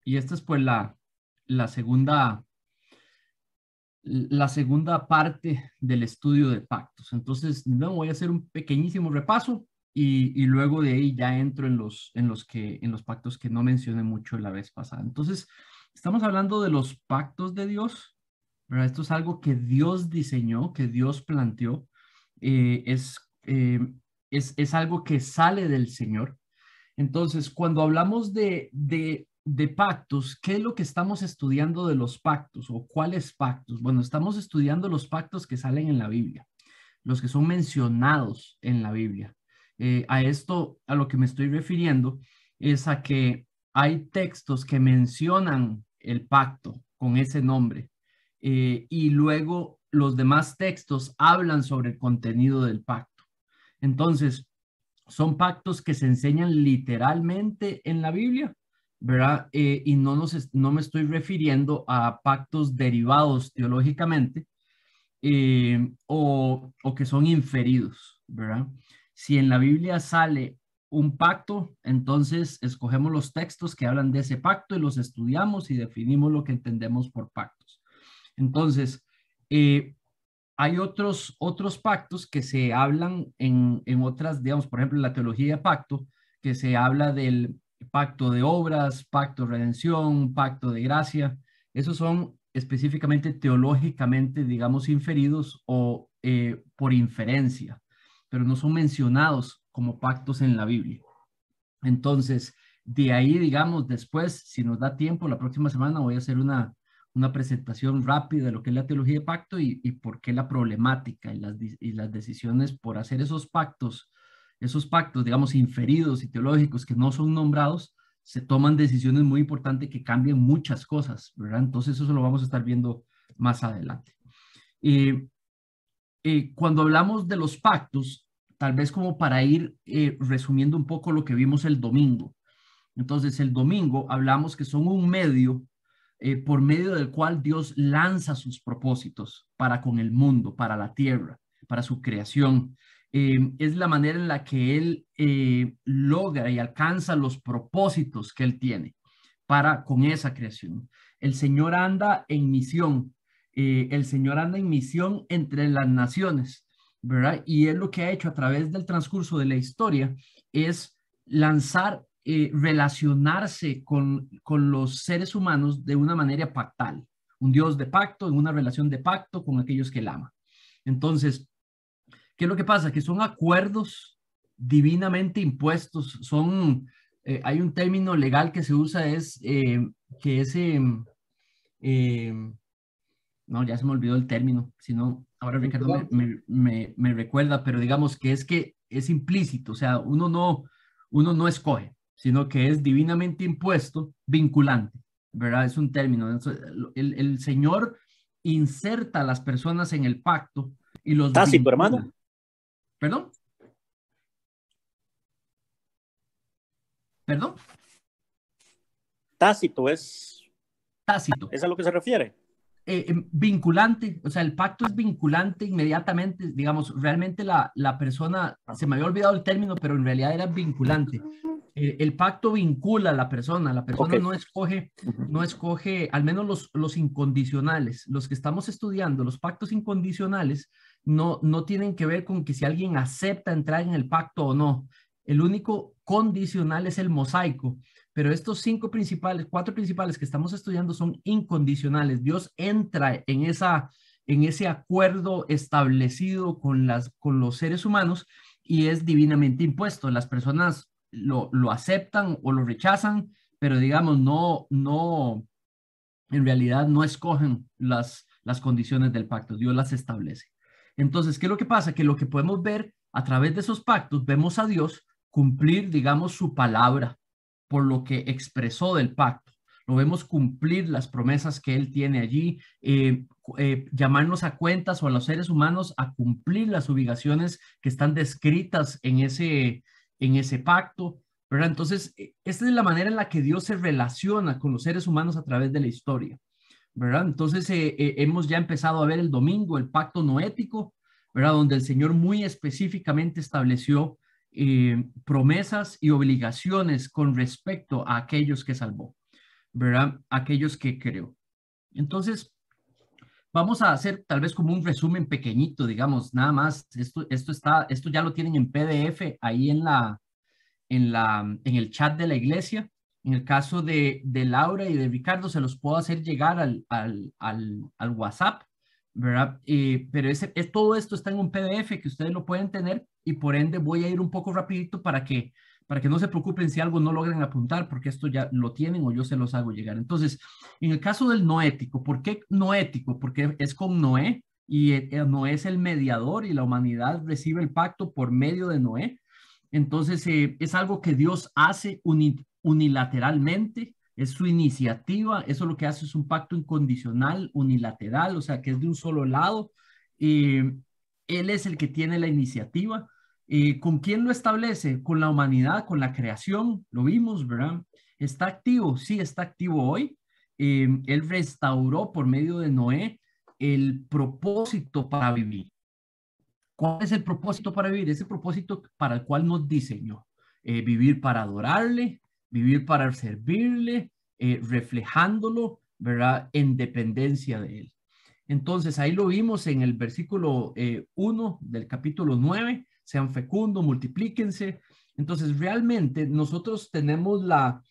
y esta es pues la segunda, la segunda parte del estudio de pactos. Entonces, no, voy a hacer un pequeñísimo repaso y luego de ahí ya entro en los pactos que no mencioné mucho la vez pasada. Entonces, estamos hablando de los pactos de Dios, ¿verdad? Esto es algo que Dios diseñó, que Dios planteó. Eh, es, eh, es algo que sale del Señor. Entonces, cuando hablamos de pactos, ¿qué es lo que estamos estudiando de los pactos o cuáles pactos? Bueno, estamos estudiando los pactos que salen en la Biblia, los que son mencionados en la Biblia. A esto, a lo que me estoy refiriendo, es a que hay textos que mencionan el pacto con ese nombre y luego los demás textos hablan sobre el contenido del pacto. Entonces, son pactos que se enseñan literalmente en la Biblia, ¿verdad? Y no me estoy refiriendo a pactos derivados teológicamente o que son inferidos, ¿verdad? Si en la Biblia sale un pacto, entonces escogemos los textos que hablan de ese pacto y los estudiamos y definimos lo que entendemos por pactos. Entonces, eh, hay otros pactos que se hablan en otras, digamos, por ejemplo, en la teología de pacto, que se habla del pacto de obras, pacto de redención, pacto de gracia. Esos son específicamente teológicamente, digamos, inferidos o por inferencia, pero no son mencionados como pactos en la Biblia. Entonces, de ahí, digamos, después, si nos da tiempo, la próxima semana voy a hacer una presentación rápida de lo que es la teología de pacto y por qué la problemática y las decisiones por hacer esos pactos, digamos, inferidos y teológicos que no son nombrados, se toman decisiones muy importantes que cambian muchas cosas, ¿verdad? Entonces, eso lo vamos a estar viendo más adelante. Eh, Cuando hablamos de los pactos, tal vez como para ir resumiendo un poco lo que vimos el domingo. Entonces, el domingo hablamos que son un medio por medio del cual Dios lanza sus propósitos para con el mundo, para la tierra, para su creación. Es la manera en la que Él logra y alcanza los propósitos que Él tiene para con esa creación. El Señor anda en misión, el Señor anda en misión entre las naciones, ¿verdad? Y Él lo que ha hecho a través del transcurso de la historia es lanzar relacionarse con los seres humanos de una manera pactal, un Dios de pacto, en una relación de pacto con aquellos que él ama. Entonces, ¿qué es lo que pasa? Que son acuerdos divinamente impuestos, hay un término legal que se usa, que es, eh, no, ya se me olvidó el término, si no, ahora Ricardo Vinculante. me recuerda, pero digamos que es implícito, o sea, uno no escoge, sino que es divinamente impuesto, vinculante, ¿verdad? Es un término. Entonces, el Señor inserta a las personas en el pacto y los Tácito, vincula. hermano. ¿Perdón? ¿Perdón? Tácito Tácito. es a lo que se refiere. Vinculante, o sea, el pacto es vinculante inmediatamente, digamos, realmente la persona, se me había olvidado el término, pero en realidad era vinculante. El pacto vincula a la Ok. persona no escoge, al menos los incondicionales, los que estamos estudiando, los pactos incondicionales, no tienen que ver con que si alguien acepta entrar en el pacto o no. El único condicional es el mosaico, pero estos cuatro principales que estamos estudiando son incondicionales. Dios entra en ese acuerdo establecido con los seres humanos y es divinamente impuesto. Las personas lo aceptan o lo rechazan, pero digamos, en realidad no escogen las condiciones del pacto, Dios las establece. Entonces, ¿qué es lo que pasa? Que lo que podemos ver a través de esos pactos, vemos a Dios cumplir, digamos, su palabra por lo que expresó del pacto. Lo vemos cumplir las promesas que Él tiene allí, llamarnos a cuentas o a los seres humanos a cumplir las obligaciones que están descritas en ese pacto, ¿verdad? Entonces, esta es la manera en la que Dios se relaciona con los seres humanos a través de la historia, ¿verdad? Entonces, hemos ya empezado a ver el domingo el pacto noético, ¿verdad? Donde el Señor muy específicamente estableció promesas y obligaciones con respecto a aquellos que salvó. ¿verdad? Aquellos que creó. Entonces, vamos a hacer tal vez como un resumen pequeñito, digamos, nada más. Esto ya lo tienen en PDF ahí en el chat de la iglesia. En el caso de Laura y de Ricardo, se los puedo hacer llegar al WhatsApp, ¿verdad? Pero todo esto está en un PDF que ustedes lo pueden tener y por ende voy a ir un poco rapidito para que no se preocupen si algo no logran apuntar, porque esto ya lo tienen o yo se los hago llegar. Entonces, en el caso del noético, ¿por qué noético? Porque es con Noé y Noé es el mediador y la humanidad recibe el pacto por medio de Noé. Entonces, es algo que Dios hace unilateralmente, es su iniciativa, eso lo que hace es un pacto incondicional, unilateral, o sea, que es de un solo lado. Eh, Él es el que tiene la iniciativa. ¿Con quién lo establece? Con la humanidad, con la creación, lo vimos, ¿verdad? ¿Está activo? Sí, está activo hoy. Él restauró por medio de Noé el propósito para vivir. ¿Cuál es el propósito para vivir? Ese propósito para el cual nos diseñó. Vivir para adorarle, vivir para servirle, reflejándolo, ¿verdad? En dependencia de él. Entonces, ahí lo vimos en el versículo 1 del capítulo 9, sean fecundos, multiplíquense. Entonces, realmente nosotros tenemos la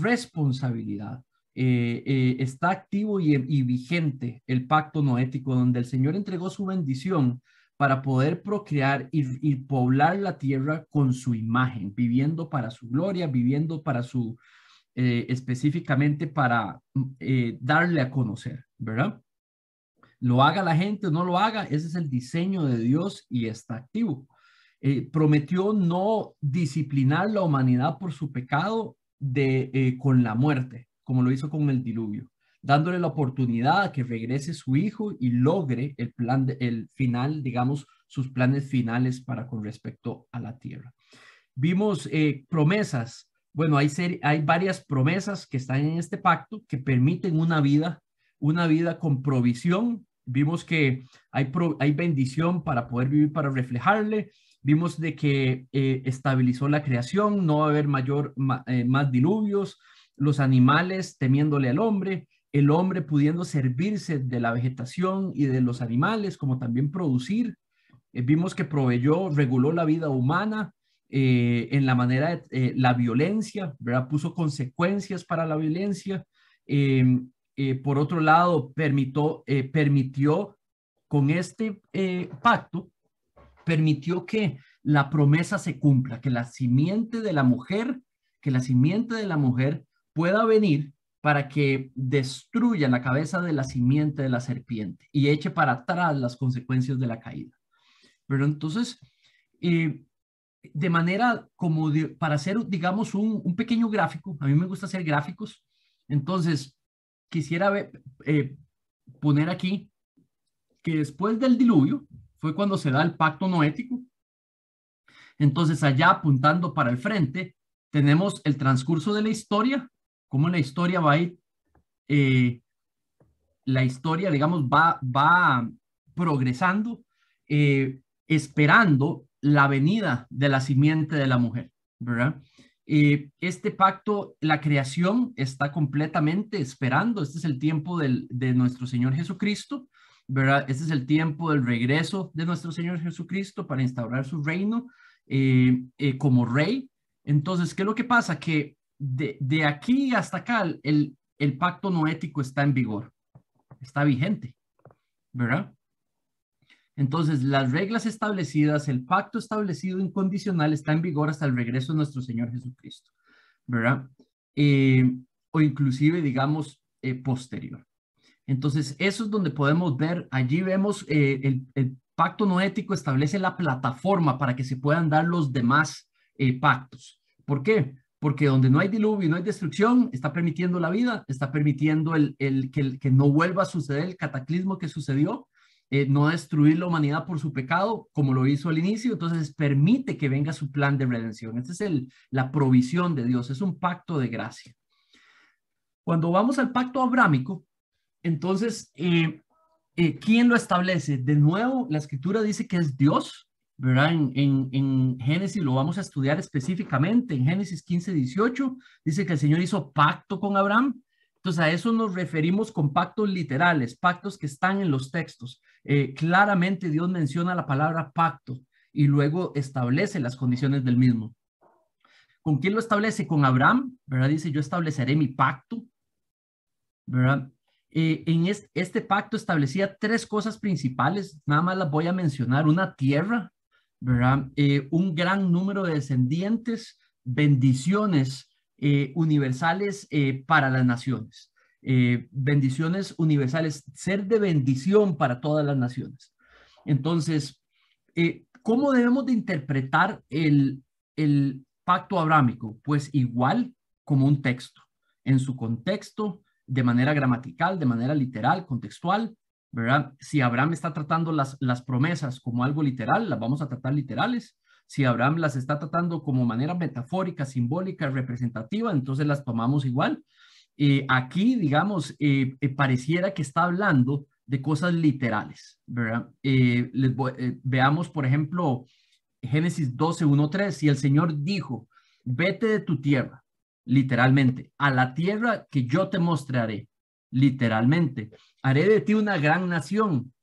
responsabilidad. Está activo y vigente el pacto noético, donde el Señor entregó su bendición para poder procrear y poblar la tierra con su imagen, viviendo para su gloria, viviendo para específicamente para darle a conocer, ¿verdad? Lo haga la gente o no lo haga, ese es el diseño de Dios y está activo. Prometió no disciplinar la humanidad por su pecado con la muerte, como lo hizo con el diluvio, dándole la oportunidad a que regrese su hijo y logre el final, digamos, sus planes finales para con respecto a la tierra. Vimos promesas. Bueno, hay varias promesas que están en este pacto que permiten una vida con provisión. Vimos que hay bendición para poder vivir, para reflejarle. Vimos de que estabilizó la creación, no va a haber más diluvios, los animales temiéndole al hombre, el hombre pudiendo servirse de la vegetación y de los animales, como también producir. Vimos que proveyó, reguló la vida humana en la manera de la violencia, ¿verdad? Puso consecuencias para la violencia. Por otro lado, permitió con este pacto, permitió que la promesa se cumpla, que la simiente de la mujer, pueda venir para que destruya la cabeza de la simiente de la serpiente y eche para atrás las consecuencias de la caída. Pero entonces, eh, de manera como para hacer, digamos, un pequeño gráfico, a mí me gusta hacer gráficos, entonces quisiera poner aquí que después del diluvio fue cuando se da el pacto noético. Entonces, allá apuntando para el frente, tenemos el transcurso de la historia, cómo la historia va a ir, la historia, digamos, va progresando, esperando la venida de la simiente de la mujer, ¿verdad? Este pacto, la creación está completamente esperando. Este es el tiempo de nuestro Señor Jesucristo, ¿verdad? Este es el tiempo del regreso de nuestro Señor Jesucristo para instaurar su reino como rey. Entonces, ¿qué es lo que pasa? Que de aquí hasta acá el pacto noético está en vigor, está vigente, ¿verdad? Entonces, las reglas establecidas, el pacto establecido incondicional está en vigor hasta el regreso de nuestro Señor Jesucristo, ¿verdad? O inclusive, digamos, posterior. Entonces, eso es donde podemos ver, allí vemos el pacto noético establece la plataforma para que se puedan dar los demás pactos. ¿Por qué? Porque donde no hay diluvio y no hay destrucción, está permitiendo la vida, está permitiendo que no vuelva a suceder el cataclismo que sucedió, no destruir la humanidad por su pecado, como lo hizo al inicio, entonces permite que venga su plan de redención. Esta es la provisión de Dios, es un pacto de gracia. Cuando vamos al pacto abrámico, entonces, ¿quién lo establece? De nuevo, la escritura dice que es Dios ¿verdad? En Génesis lo vamos a estudiar específicamente. En Génesis 15:18 dice que el Señor hizo pacto con Abraham. Entonces a eso nos referimos con pactos literales, pactos que están en los textos. Claramente Dios menciona la palabra pacto y luego establece las condiciones del mismo. ¿Con quién lo establece? Con Abraham, ¿verdad? Dice, yo estableceré mi pacto, ¿verdad? En este pacto establecía tres cosas principales, nada más las voy a mencionar: una tierra, ¿verdad? Un gran número de descendientes, bendiciones universales para las naciones, bendiciones universales, ser de bendición para todas las naciones. Entonces, ¿cómo debemos de interpretar el pacto abrámico? Pues igual como un texto, en su contexto, de manera gramatical, de manera literal, contextual, ¿verdad? Si Abraham está tratando las promesas como algo literal, las vamos a tratar literales. Si Abraham las está tratando como manera metafórica, simbólica, representativa, entonces las tomamos igual. Aquí, digamos, pareciera que está hablando de cosas literales, ¿verdad? Veamos, por ejemplo, Génesis 12:1-3, y el Señor dijo, vete de tu tierra, literalmente, a la tierra que yo te mostraré, literalmente. Haré de ti una gran nación.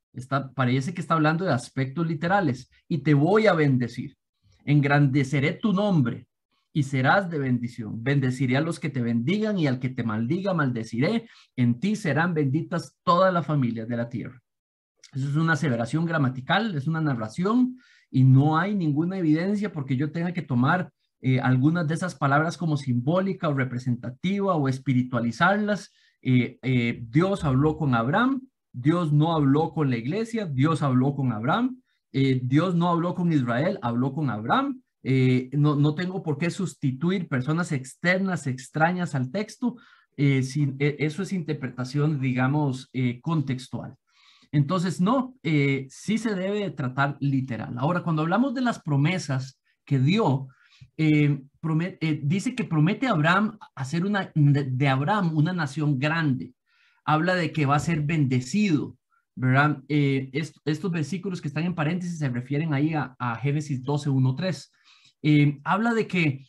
Parece que está hablando de aspectos literales. Y te voy a bendecir. Engrandeceré tu nombre y serás de bendición. Bendeciré a los que te bendigan y al que te maldiga, maldeciré. En ti serán benditas todas las familias de la tierra. Eso es una aseveración gramatical, es una narración y no hay ninguna evidencia porque yo tenga que tomar algunas de esas palabras como simbólica o representativa o espiritualizarlas. Dios habló con Abraham, Dios no habló con la iglesia, Dios habló con Abraham, Dios no habló con Israel, habló con Abraham. No tengo por qué sustituir personas externas, extrañas al texto. Eso es interpretación, digamos, contextual. Entonces, no, sí se debe tratar literal. Ahora, cuando hablamos de las promesas que dio, dice que promete a Abraham hacer de Abraham una nación grande. Habla de que va a ser bendecido, ¿verdad? Estos versículos que están en paréntesis se refieren ahí a Génesis 12:1-3. Habla de que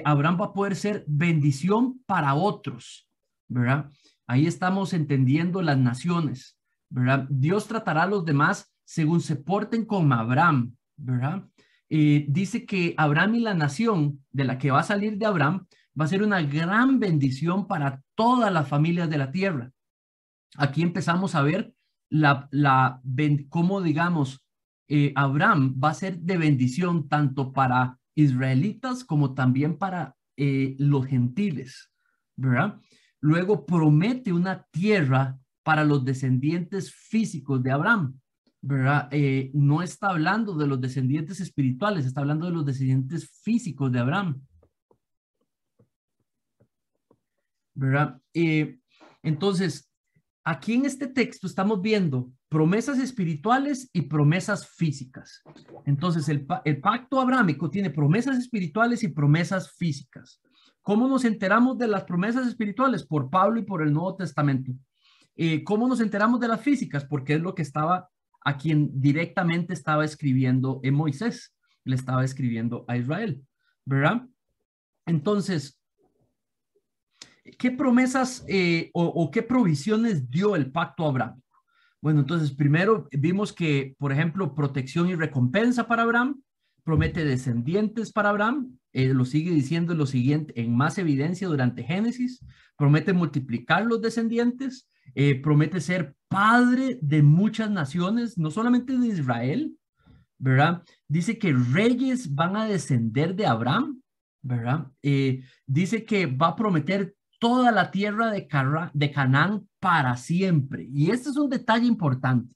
Abraham va a poder ser bendición para otros, ¿verdad? Ahí estamos entendiendo las naciones, ¿verdad? Dios tratará a los demás según se porten con Abraham, ¿verdad? Dice que Abraham y la nación de la que va a salir de Abraham va a ser una gran bendición para todas las familias de la tierra. Aquí empezamos a ver cómo, digamos, Abraham va a ser de bendición tanto para israelitas como también para los gentiles, ¿verdad? Luego promete una tierra para los descendientes físicos de Abraham, ¿verdad? No está hablando de los descendientes espirituales, está hablando de los descendientes físicos de Abraham, ¿verdad? Entonces, aquí en este texto estamos viendo promesas espirituales y promesas físicas. Entonces, el pacto abrámico tiene promesas espirituales y promesas físicas. ¿Cómo nos enteramos de las promesas espirituales? Por Pablo y por el Nuevo Testamento. ¿Cómo nos enteramos de las físicas? Porque es lo que estaba a quien directamente estaba escribiendo en Moisés, le estaba escribiendo a Israel, ¿verdad? Entonces, ¿qué promesas o qué provisiones dio el pacto abrámico? Bueno, entonces primero vimos que, por ejemplo, protección y recompensa para Abraham, promete descendientes para Abraham, lo sigue diciendo lo siguiente en más evidencia durante Génesis, promete multiplicar los descendientes, promete ser padre de muchas naciones, no solamente de Israel, ¿verdad? Dice que reyes van a descender de Abraham, ¿verdad? Dice que va a prometer toda la tierra de Canaán para siempre. Y este es un detalle importante.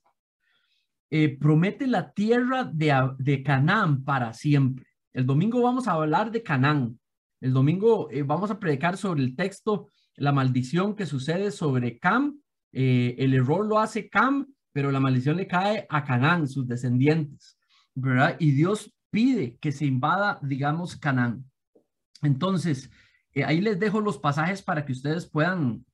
Promete la tierra de Canaán para siempre. El domingo vamos a hablar de Canaán. El domingo vamos a predicar sobre el texto, la maldición que sucede sobre Cam. El error lo hace Cam, pero la maldición le cae a Canaán, sus descendientes, ¿verdad? Y Dios pide que se invada, digamos, Canaán. Entonces, ahí les dejo los pasajes para que ustedes vean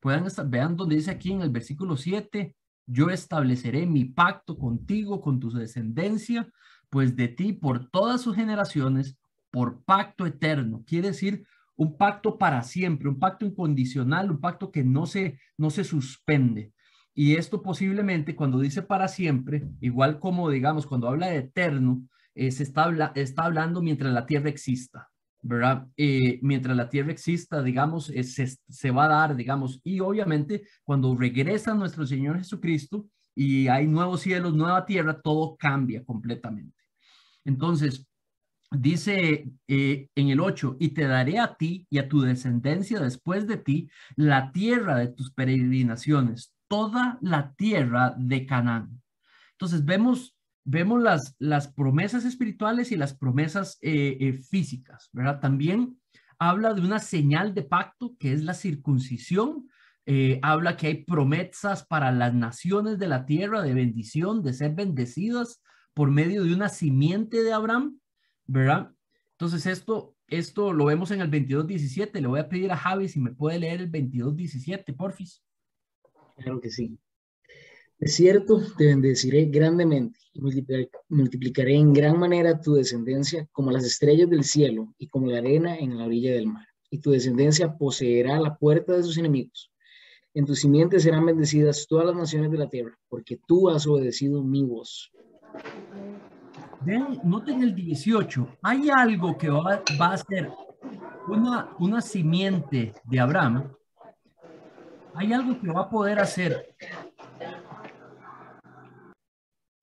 donde dice aquí en el versículo 7, yo estableceré mi pacto contigo, con tu descendencia, pues de ti por todas sus generaciones, por pacto eterno. Quiere decir un pacto para siempre, un pacto incondicional, un pacto que no se suspende. Y esto posiblemente cuando dice para siempre, igual como digamos cuando habla de eterno, está hablando mientras la tierra exista, ¿verdad? Mientras la tierra exista, digamos, se va a dar, digamos, y obviamente cuando regresa nuestro Señor Jesucristo y hay nuevos cielos, nueva tierra, todo cambia completamente. Entonces, dice en el 8, y te daré a ti y a tu descendencia después de ti la tierra de tus peregrinaciones, toda la tierra de Canaán. Entonces vemos las promesas espirituales y las promesas físicas, ¿verdad? También habla de una señal de pacto que es la circuncisión. Habla que hay promesas para las naciones de la tierra de bendición, de ser bendecidas por medio de una simiente de Abraham, ¿verdad? Entonces esto lo vemos en el 22:17. Le voy a pedir a Javi si me puede leer el 22:17, porfis. Claro que sí. De cierto, te bendeciré grandemente y multiplicaré en gran manera tu descendencia como las estrellas del cielo y como la arena en la orilla del mar. Y tu descendencia poseerá la puerta de sus enemigos. En tu simiente serán bendecidas todas las naciones de la tierra, porque tú has obedecido mi voz. Vean, noten el 18. Hay algo que va a ser una simiente de Abraham. Hay algo que va a poder hacer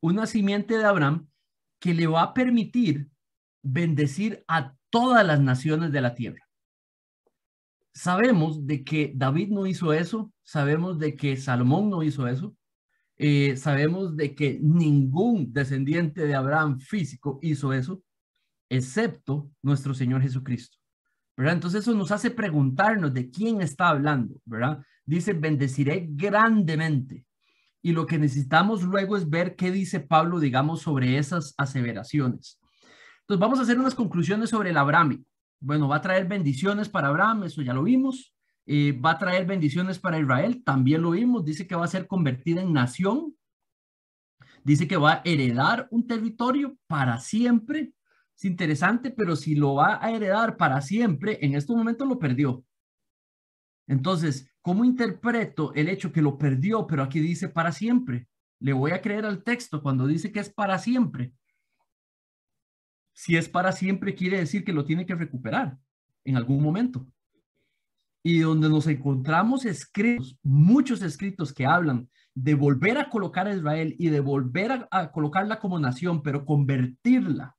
una simiente de Abraham que le va a permitir bendecir a todas las naciones de la tierra. Sabemos de que David no hizo eso, sabemos de que Salomón no hizo eso, sabemos de que ningún descendiente de Abraham físico hizo eso, excepto nuestro Señor Jesucristo, ¿verdad? Entonces eso nos hace preguntarnos de quién está hablando, ¿verdad? Dice, bendeciré grandemente. Y lo que necesitamos luego es ver qué dice Pablo, digamos, sobre esas aseveraciones. Entonces vamos a hacer unas conclusiones sobre el Abraham. Bueno, va a traer bendiciones para Abraham, eso ya lo vimos. Va a traer bendiciones para Israel, también lo vimos. Dice que va a ser convertida en nación. Dice que va a heredar un territorio para siempre. Es interesante, pero si lo va a heredar para siempre, en estos momentos lo perdió. Entonces, ¿cómo interpreto el hecho que lo perdió, pero aquí dice para siempre? Le voy a creer al texto cuando dice que es para siempre. Si es para siempre, quiere decir que lo tiene que recuperar en algún momento. Y donde nos encontramos escritos, muchos escritos que hablan de volver a colocar a Israel y de volver a colocarla como nación, pero convertirla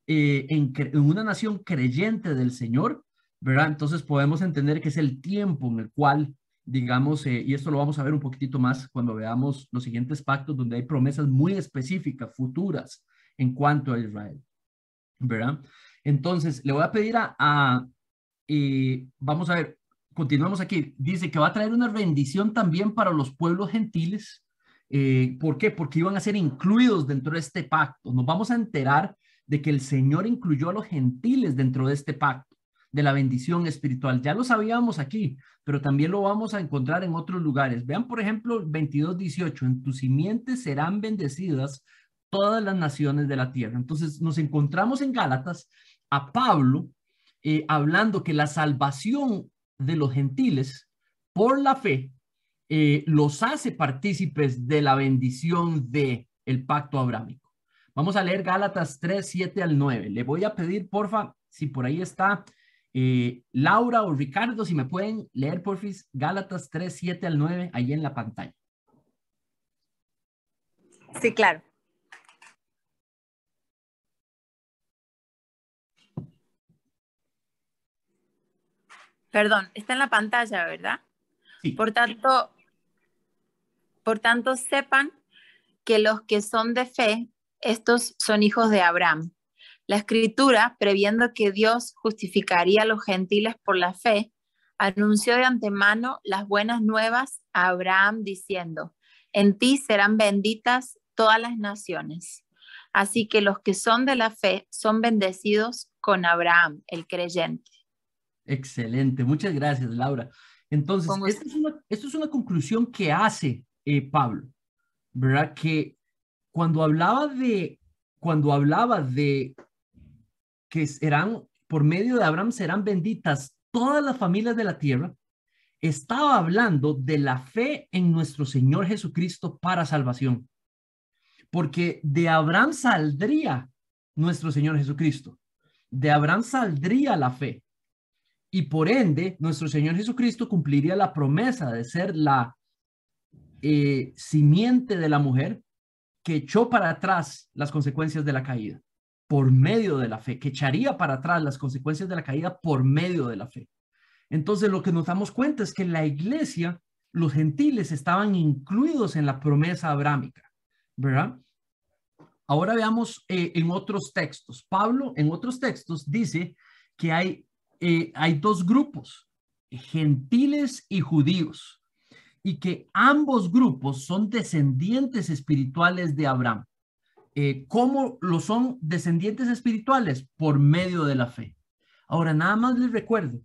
en una nación creyente del Señor, ¿verdad? Entonces podemos entender que es el tiempo en el cual, digamos, y esto lo vamos a ver un poquitito más cuando veamos los siguientes pactos, donde hay promesas muy específicas, futuras, en cuanto a Israel, ¿verdad? Entonces, le voy a pedir vamos a ver, continuamos aquí. Dice que va a traer una bendición también para los pueblos gentiles. ¿Por qué? Porque iban a ser incluidos dentro de este pacto. Nos vamos a enterar de que el Señor incluyó a los gentiles dentro de este pacto, de la bendición espiritual. Ya lo sabíamos aquí, pero también lo vamos a encontrar en otros lugares. Vean, por ejemplo, 22:18, en tu simiente serán bendecidas todas las naciones de la tierra. Entonces nos encontramos en Gálatas a Pablo hablando que la salvación de los gentiles por la fe los hace partícipes de la bendición de el pacto abrámico. Vamos a leer Gálatas 3:7-9. Le voy a pedir, porfa, si por ahí está Laura o Ricardo, si me pueden leer, porfis, Gálatas 3:7-9, ahí en la pantalla. Sí, claro. Perdón, está en la pantalla, ¿verdad? Sí. Por tanto, sepan que los que son de fe, estos son hijos de Abraham. La Escritura, previendo que Dios justificaría a los gentiles por la fe, anunció de antemano las buenas nuevas a Abraham diciendo, en ti serán benditas todas las naciones. Así que los que son de la fe son bendecidos con Abraham, el creyente. Excelente, muchas gracias, Laura. Entonces, esto es una conclusión que hace Pablo, ¿verdad? Que cuando hablaba de cuando hablaba de que serán, por medio de Abraham serán benditas todas las familias de la tierra, estaba hablando de la fe en nuestro Señor Jesucristo para salvación. Porque de Abraham saldría nuestro Señor Jesucristo. De Abraham saldría la fe. Y por ende, nuestro Señor Jesucristo cumpliría la promesa de ser la simiente de la mujer que echó para atrás las consecuencias de la caída por medio de la fe, que echaría para atrás las consecuencias de la caída por medio de la fe. Entonces, lo que nos damos cuenta es que la iglesia, los gentiles estaban incluidos en la promesa abrámica, ¿verdad? Ahora veamos en otros textos. Pablo en otros textos dice que hay dos grupos, gentiles y judíos, y que ambos grupos son descendientes espirituales de Abraham. ¿Cómo lo son descendientes espirituales? Por medio de la fe. Ahora, nada más les recuerdo,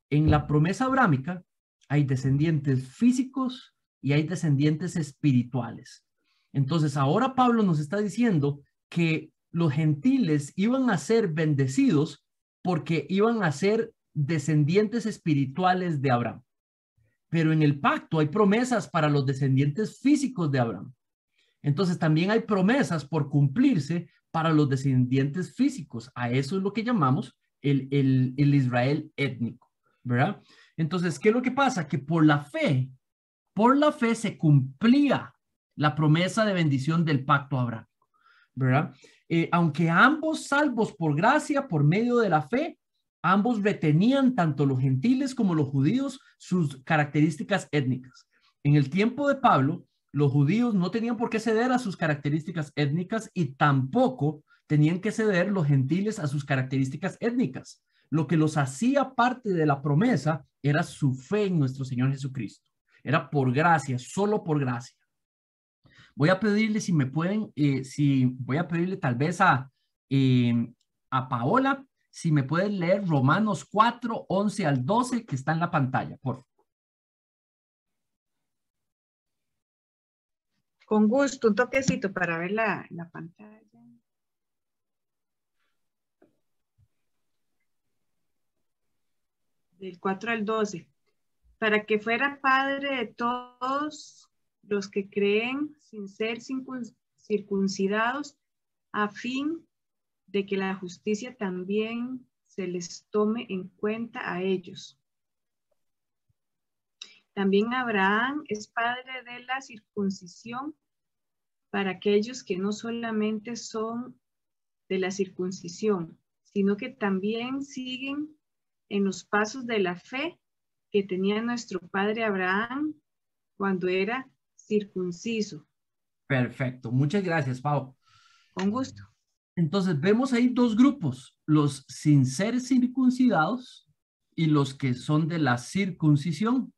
en la promesa abrámica hay descendientes físicos y hay descendientes espirituales. Entonces, ahora Pablo nos está diciendo que los gentiles iban a ser bendecidos porque iban a ser descendientes espirituales de Abraham. Pero en el pacto hay promesas para los descendientes físicos de Abraham. Entonces también hay promesas por cumplirse para los descendientes físicos. A eso es lo que llamamos el Israel étnico, ¿verdad? Entonces, ¿qué es lo que pasa? Que por la fe se cumplía la promesa de bendición del pacto abrámico, ¿verdad? Aunque ambos salvos por gracia, por medio de la fe, ambos retenían, tanto los gentiles como los judíos, sus características étnicas. En el tiempo de Pablo, los judíos no tenían por qué ceder a sus características étnicas y tampoco tenían que ceder los gentiles a sus características étnicas. Lo que los hacía parte de la promesa era su fe en nuestro Señor Jesucristo. Era por gracia, solo por gracia. Voy a pedirle si me pueden, voy a pedirle tal vez a Paola, si me pueden leer Romanos 4, 11 al 12, que está en la pantalla, por favor. Con gusto, un toquecito para ver la pantalla. Del 4 al 12. Para que fuera padre de todos los que creen sin ser circuncidados, a fin de que la justicia también se les tome en cuenta a ellos. También Abraham es padre de la circuncisión para aquellos que no solamente son de la circuncisión, sino que también siguen en los pasos de la fe que tenía nuestro padre Abraham cuando era circunciso. Perfecto, muchas gracias, Pau. Con gusto. Entonces vemos ahí dos grupos, los sin ser circuncidados y los que son de la circuncisión.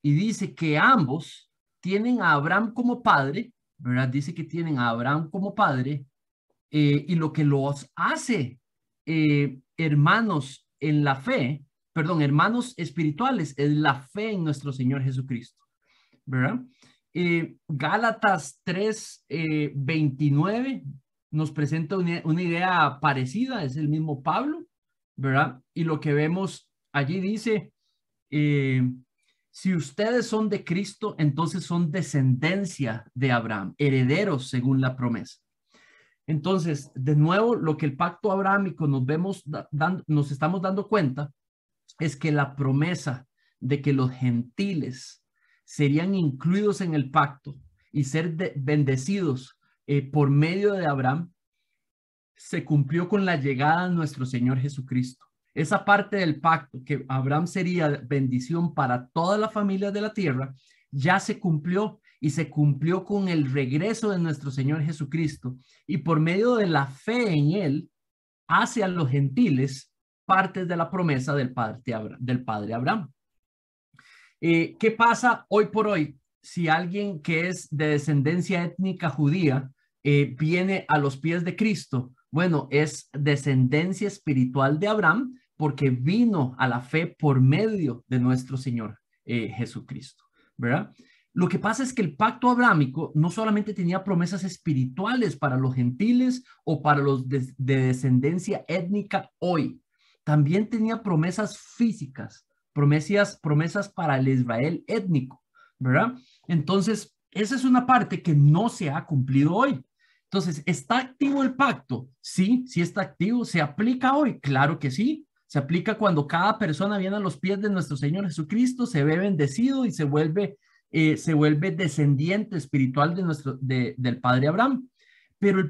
Y dice que ambos tienen a Abraham como padre, ¿verdad? Dice que tienen a Abraham como padre y lo que los hace hermanos en la fe, perdón, hermanos espirituales, es la fe en nuestro Señor Jesucristo, ¿verdad? Gálatas 3, 29 nos presenta una idea parecida, es el mismo Pablo, ¿verdad? Y lo que vemos allí dice, si ustedes son de Cristo, entonces son descendencia de Abraham, herederos según la promesa. Entonces, de nuevo, lo que el pacto abrámico nos estamos dando cuenta es que la promesa de que los gentiles serían incluidos en el pacto y ser bendecidos por medio de Abraham se cumplió con la llegada de nuestro Señor Jesucristo. Esa parte del pacto, que Abraham sería bendición para toda la familia de la tierra, ya se cumplió y se cumplió con el regreso de nuestro Señor Jesucristo. Y por medio de la fe en Él, hace a los gentiles partes de la promesa del padre Abraham. ¿Qué pasa hoy por hoy si alguien que es de descendencia étnica judía viene a los pies de Cristo? Bueno, es descendencia espiritual de Abraham porque vino a la fe por medio de nuestro Señor Jesucristo, ¿verdad? Lo que pasa es que el pacto abrámico no solamente tenía promesas espirituales para los gentiles o para los de descendencia étnica hoy, también tenía promesas físicas, promesas para el Israel étnico, ¿verdad? Entonces, esa es una parte que no se ha cumplido hoy. Entonces, ¿está activo el pacto? Sí, sí está activo. ¿Se aplica hoy? Claro que sí. Se aplica cuando cada persona viene a los pies de nuestro Señor Jesucristo, se ve bendecido y se vuelve descendiente espiritual del padre Abraham. Pero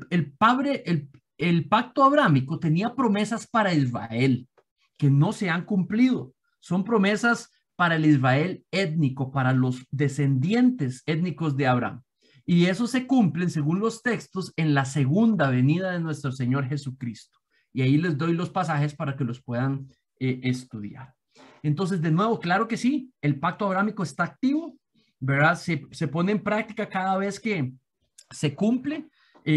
el pacto abrámico tenía promesas para Israel que no se han cumplido. Son promesas para el Israel étnico, para los descendientes étnicos de Abraham. Y eso se cumplen, según los textos, en la segunda venida de nuestro Señor Jesucristo. Y ahí les doy los pasajes para que los puedan estudiar. Entonces, de nuevo, claro que sí, el pacto abrámico está activo, ¿verdad? Se pone en práctica cada vez que se cumple,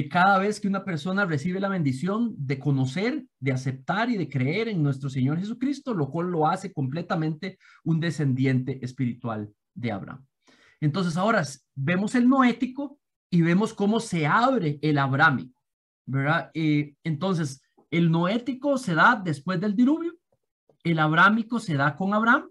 cada vez que una persona recibe la bendición de conocer, de aceptar y de creer en nuestro Señor Jesucristo, lo cual lo hace completamente un descendiente espiritual de Abraham. Entonces ahora vemos el noético y vemos cómo se abre el abrámico, ¿verdad? Entonces el noético se da después del diluvio, el abrámico se da con Abraham,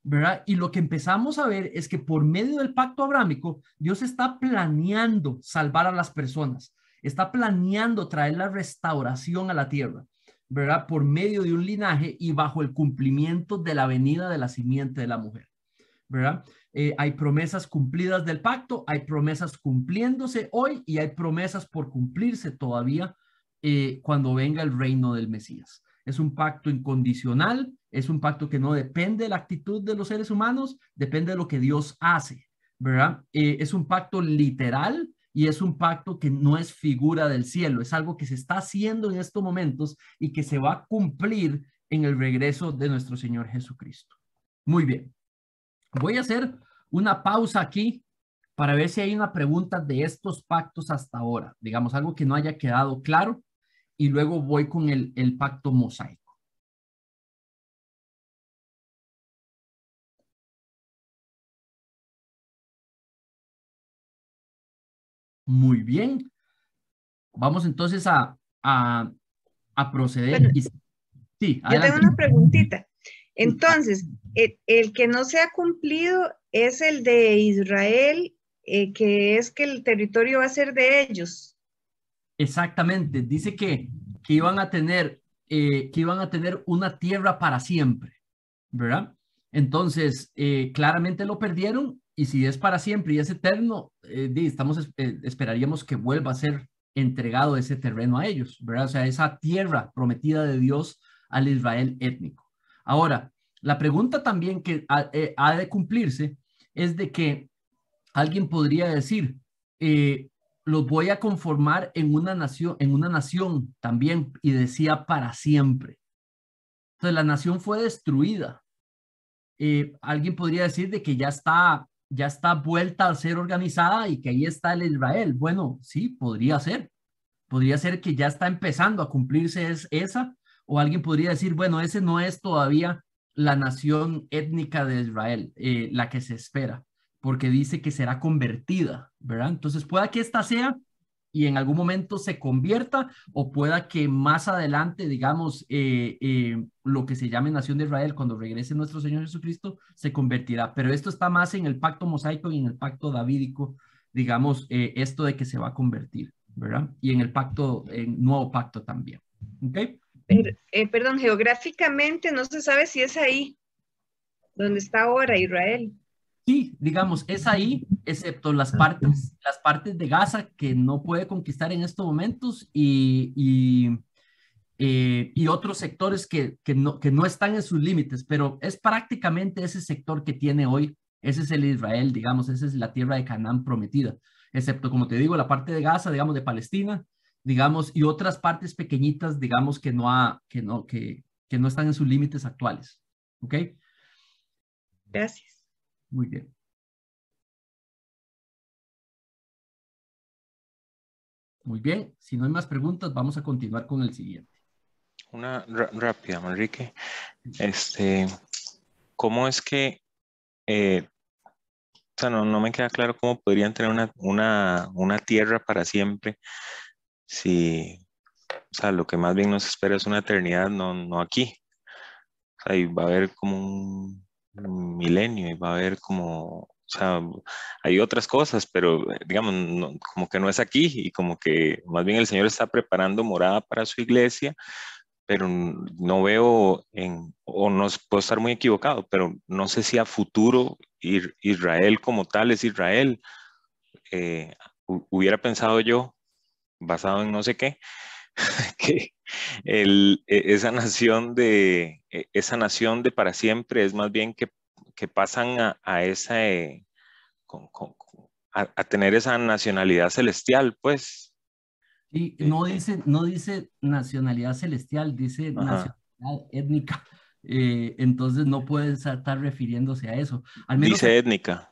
¿verdad? Y lo que empezamos a ver es que por medio del pacto abrámico, Dios está planeando salvar a las personas, está planeando traer la restauración a la tierra, ¿verdad? Por medio de un linaje y bajo el cumplimiento de la venida de la simiente de la mujer, ¿verdad? Hay promesas cumplidas del pacto, hay promesas cumpliéndose hoy y hay promesas por cumplirse todavía cuando venga el reino del Mesías. Es un pacto incondicional, es un pacto que no depende de la actitud de los seres humanos, depende de lo que Dios hace, ¿verdad? Es un pacto literal y es un pacto que no es figura del cielo, es algo que se está haciendo en estos momentos y que se va a cumplir en el regreso de nuestro Señor Jesucristo. Muy bien. Voy a hacer una pausa aquí para ver si hay una pregunta de estos pactos hasta ahora, digamos, algo que no haya quedado claro, y luego voy con el pacto mosaico. Muy bien. Vamos entonces a proceder. Bueno, sí, yo tengo una preguntita. Entonces, sí. el que no se ha cumplido es el de Israel, que es que el territorio va a ser de ellos. Exactamente. Dice que iban a tener una tierra para siempre, ¿verdad? Entonces, claramente lo perdieron, y si es para siempre y es eterno, esperaríamos que vuelva a ser entregado ese terreno a ellos, ¿verdad? O sea, esa tierra prometida de Dios al Israel étnico. Ahora, la pregunta también que ha de cumplirse es de que alguien podría decir, los voy a conformar en una nación también, y decía para siempre. Entonces la nación fue destruida. Alguien podría decir de que ya está vuelta a ser organizada y que ahí está el Israel. Bueno, sí, podría ser. Podría ser que ya está empezando a cumplirse esa, o alguien podría decir, bueno, ese no es todavía la nación étnica de Israel, la que se espera, porque dice que será convertida, ¿verdad? Entonces pueda que esta sea y en algún momento se convierta, o pueda que más adelante, digamos, lo que se llame nación de Israel, cuando regrese nuestro Señor Jesucristo, se convertirá. Pero esto está más en el pacto mosaico y en el pacto davídico, digamos, esto de que se va a convertir, ¿verdad? Y en el nuevo pacto también. ¿Ok? Perdón, geográficamente no se sabe si es ahí, donde está ahora Israel. Sí, digamos, es ahí, excepto las partes de Gaza que no puede conquistar en estos momentos, y otros sectores que no están en sus límites, pero es prácticamente ese sector que tiene hoy. Ese es el Israel, digamos, esa es la tierra de Canaán prometida, excepto, como te digo, la parte de Gaza, digamos, de Palestina, digamos, y otras partes pequeñitas, digamos, que no están en sus límites actuales. ¿Ok? Gracias. Muy bien. Muy bien, si no hay más preguntas, vamos a continuar con el siguiente. Una rápida, Manrique. ¿Cómo es que sea, no me queda claro cómo podrían tener una tierra para siempre si, o sea, lo que más bien nos espera es una eternidad, no aquí. O sea, y va a haber como un milenio y va a haber como, o sea, hay otras cosas, pero digamos, como que no es aquí y como que más bien el Señor está preparando morada para su iglesia, pero no veo o no puedo estar muy equivocado, pero no sé si a futuro Israel como tal es Israel. Eh, Hubiera pensado yo, basado en no sé qué, que esa nación de para siempre es más bien que pasan a esa, a tener esa nacionalidad celestial, pues. Y Eh, no dice nacionalidad celestial, dice ajá. nacionalidad étnica. Entonces no puede estar refiriéndose a eso. Al menos Dice étnica.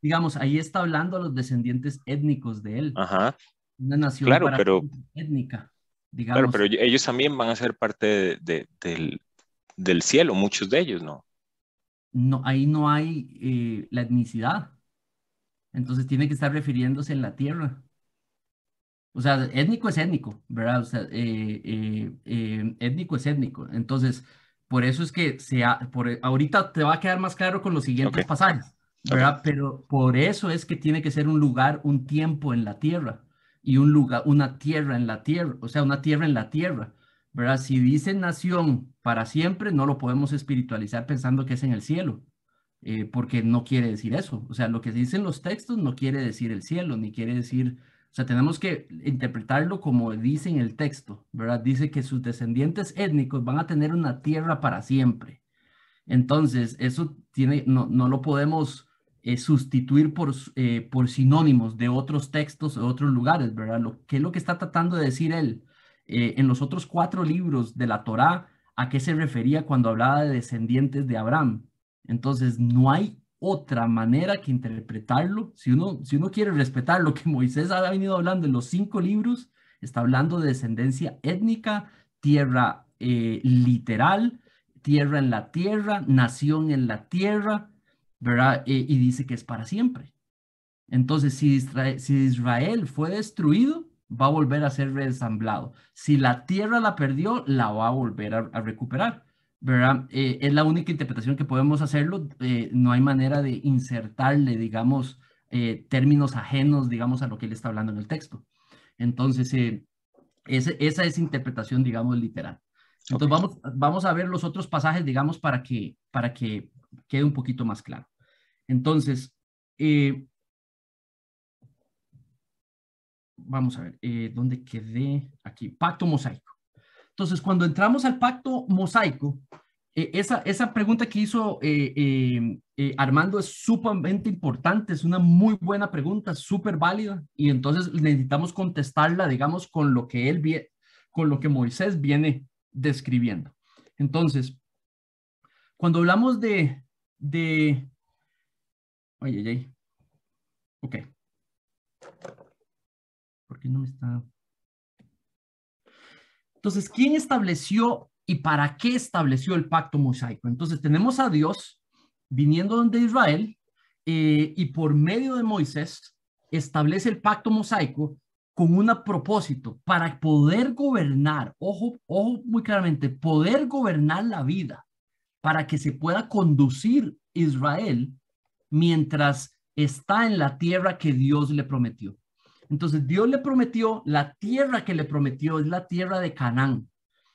digamos, ahí está hablando a los descendientes étnicos de él, Ajá. una nación Claro, para étnica, claro, pero digamos. ellos también van a ser parte del cielo, muchos de ellos, ¿no? No, ahí no hay la etnicidad, entonces tiene que estar refiriéndose en la tierra. O sea, étnico es étnico, ¿verdad? O sea, étnico es étnico. Entonces, por eso es que ahorita te va a quedar más claro con los Ok, siguientes pasajes, ok. ¿verdad? Pero por eso es que tiene que ser un lugar, un tiempo en la tierra y un lugar, una tierra en la tierra, o sea, una tierra en la tierra, ¿verdad? Si dice nación para siempre, no lo podemos espiritualizar pensando que es en el cielo, porque no quiere decir eso. O sea, lo que dicen los textos no quiere decir el cielo, ni quiere decir, o sea, tenemos que interpretarlo como dice en el texto, ¿verdad? Dice que sus descendientes étnicos van a tener una tierra para siempre. Entonces, eso tiene, no lo podemos sustituir por sinónimos de otros textos o otros lugares, ¿verdad? ¿Qué es lo que está tratando de decir él? En los otros 4 libros de la Torá, ¿a qué se refería cuando hablaba de descendientes de Abraham? Entonces, no hay otra manera que interpretarlo. Si uno quiere respetar lo que Moisés ha venido hablando en los 5 libros, está hablando de descendencia étnica, tierra literal, tierra en la tierra, nación en la tierra, ¿verdad? Y dice que es para siempre. Entonces, si Israel fue destruido, va a volver a ser reensamblado. Si la tierra la perdió, la va a volver a recuperar, ¿verdad? Es la única interpretación que podemos hacerlo. No hay manera de insertarle, digamos, términos ajenos, digamos, a lo que él está hablando en el texto. Entonces, esa es interpretación, digamos, literal. Ok. Entonces, vamos a ver los otros pasajes, digamos, para que quede un poquito más claro. Entonces, vamos a ver, ¿dónde quedé? Aquí, pacto mosaico. Entonces, cuando entramos al pacto mosaico, esa pregunta que hizo Armando es sumamente importante, es una muy buena pregunta, súper válida, y entonces necesitamos contestarla, digamos, con lo que Moisés viene describiendo. Entonces, cuando hablamos oye, oye, ok, ¿por qué no me está? Entonces, ¿quién estableció y para qué estableció el pacto mosaico? Entonces, tenemos a Dios viniendo donde Israel y por medio de Moisés establece el pacto mosaico con un propósito para poder gobernar, ojo muy claramente, poder gobernar la vida para que se pueda conducir Israel mientras está en la tierra que Dios le prometió. Entonces, Dios le prometió, la tierra que le prometió es la tierra de Canaán,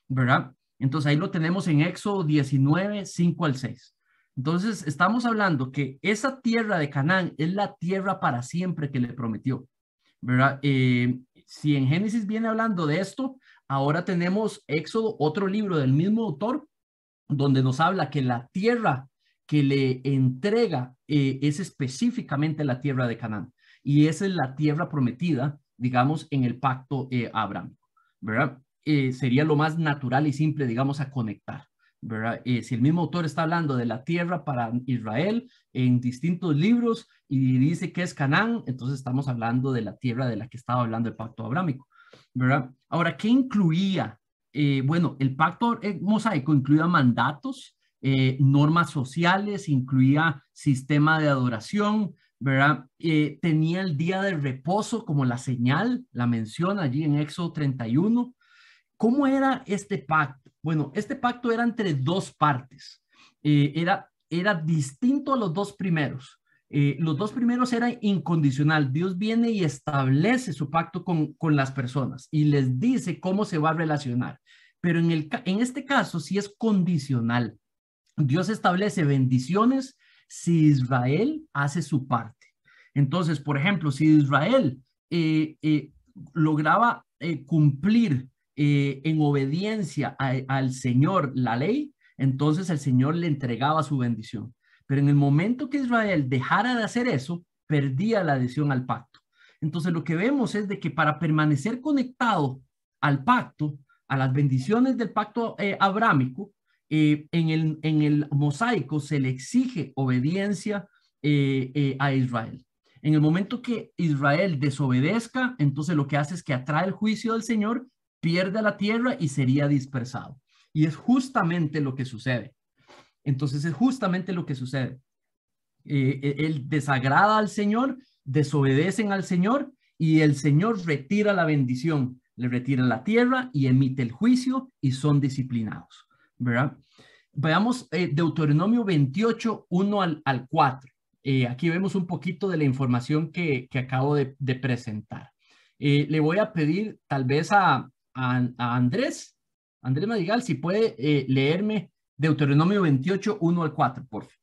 ¿verdad? Entonces, ahí lo tenemos en Éxodo 19, 5 al 6. Entonces, estamos hablando que esa tierra de Canaán es la tierra para siempre que le prometió, ¿verdad? Si en Génesis viene hablando de esto, ahora tenemos Éxodo, otro libro del mismo autor, donde nos habla que la tierra que le entrega es específicamente la tierra de Canaán. Y esa es la tierra prometida, digamos, en el pacto abrámico, ¿verdad? Sería lo más natural y simple, digamos, a conectar, ¿verdad? Si el mismo autor está hablando de la tierra para Israel en distintos libros y dice que es Canaán, entonces estamos hablando de la tierra de la que estaba hablando el pacto abrámico, ¿verdad? Ahora, ¿qué incluía? Bueno, el pacto mosaico incluía mandatos, normas sociales, incluía sistema de adoración, ¿verdad? Tenía el día de reposo como la señal, la menciona allí en Éxodo 31. ¿Cómo era este pacto? Bueno, este pacto era entre dos partes. Era distinto a los dos primeros. Los dos primeros era incondicional. Dios viene y establece su pacto con las personas y les dice cómo se va a relacionar. Pero en este caso sí es condicional. Dios establece bendiciones si Israel hace su parte. Entonces, por ejemplo, si Israel lograba cumplir en obediencia al Señor la ley, entonces el Señor le entregaba su bendición. Pero en el momento que Israel dejara de hacer eso, perdía la adhesión al pacto. Entonces lo que vemos es de que para permanecer conectado al pacto, a las bendiciones del pacto abrámico, en el mosaico se le exige obediencia a Israel. En el momento que Israel desobedezca, entonces lo que hace es que atrae el juicio del Señor, pierde la tierra y sería dispersado. Y es justamente lo que sucede. Entonces es justamente lo que sucede. Él desagrada al Señor, desobedecen al Señor y el Señor retira la bendición, le retira la tierra y emite el juicio y son disciplinados, ¿verdad? Veamos Deuteronomio 28, 1 al 4. Aquí vemos un poquito de la información que acabo de presentar. Le voy a pedir tal vez a Andrés Madrigal, si puede leerme Deuteronomio 28, 1 al 4, por favor.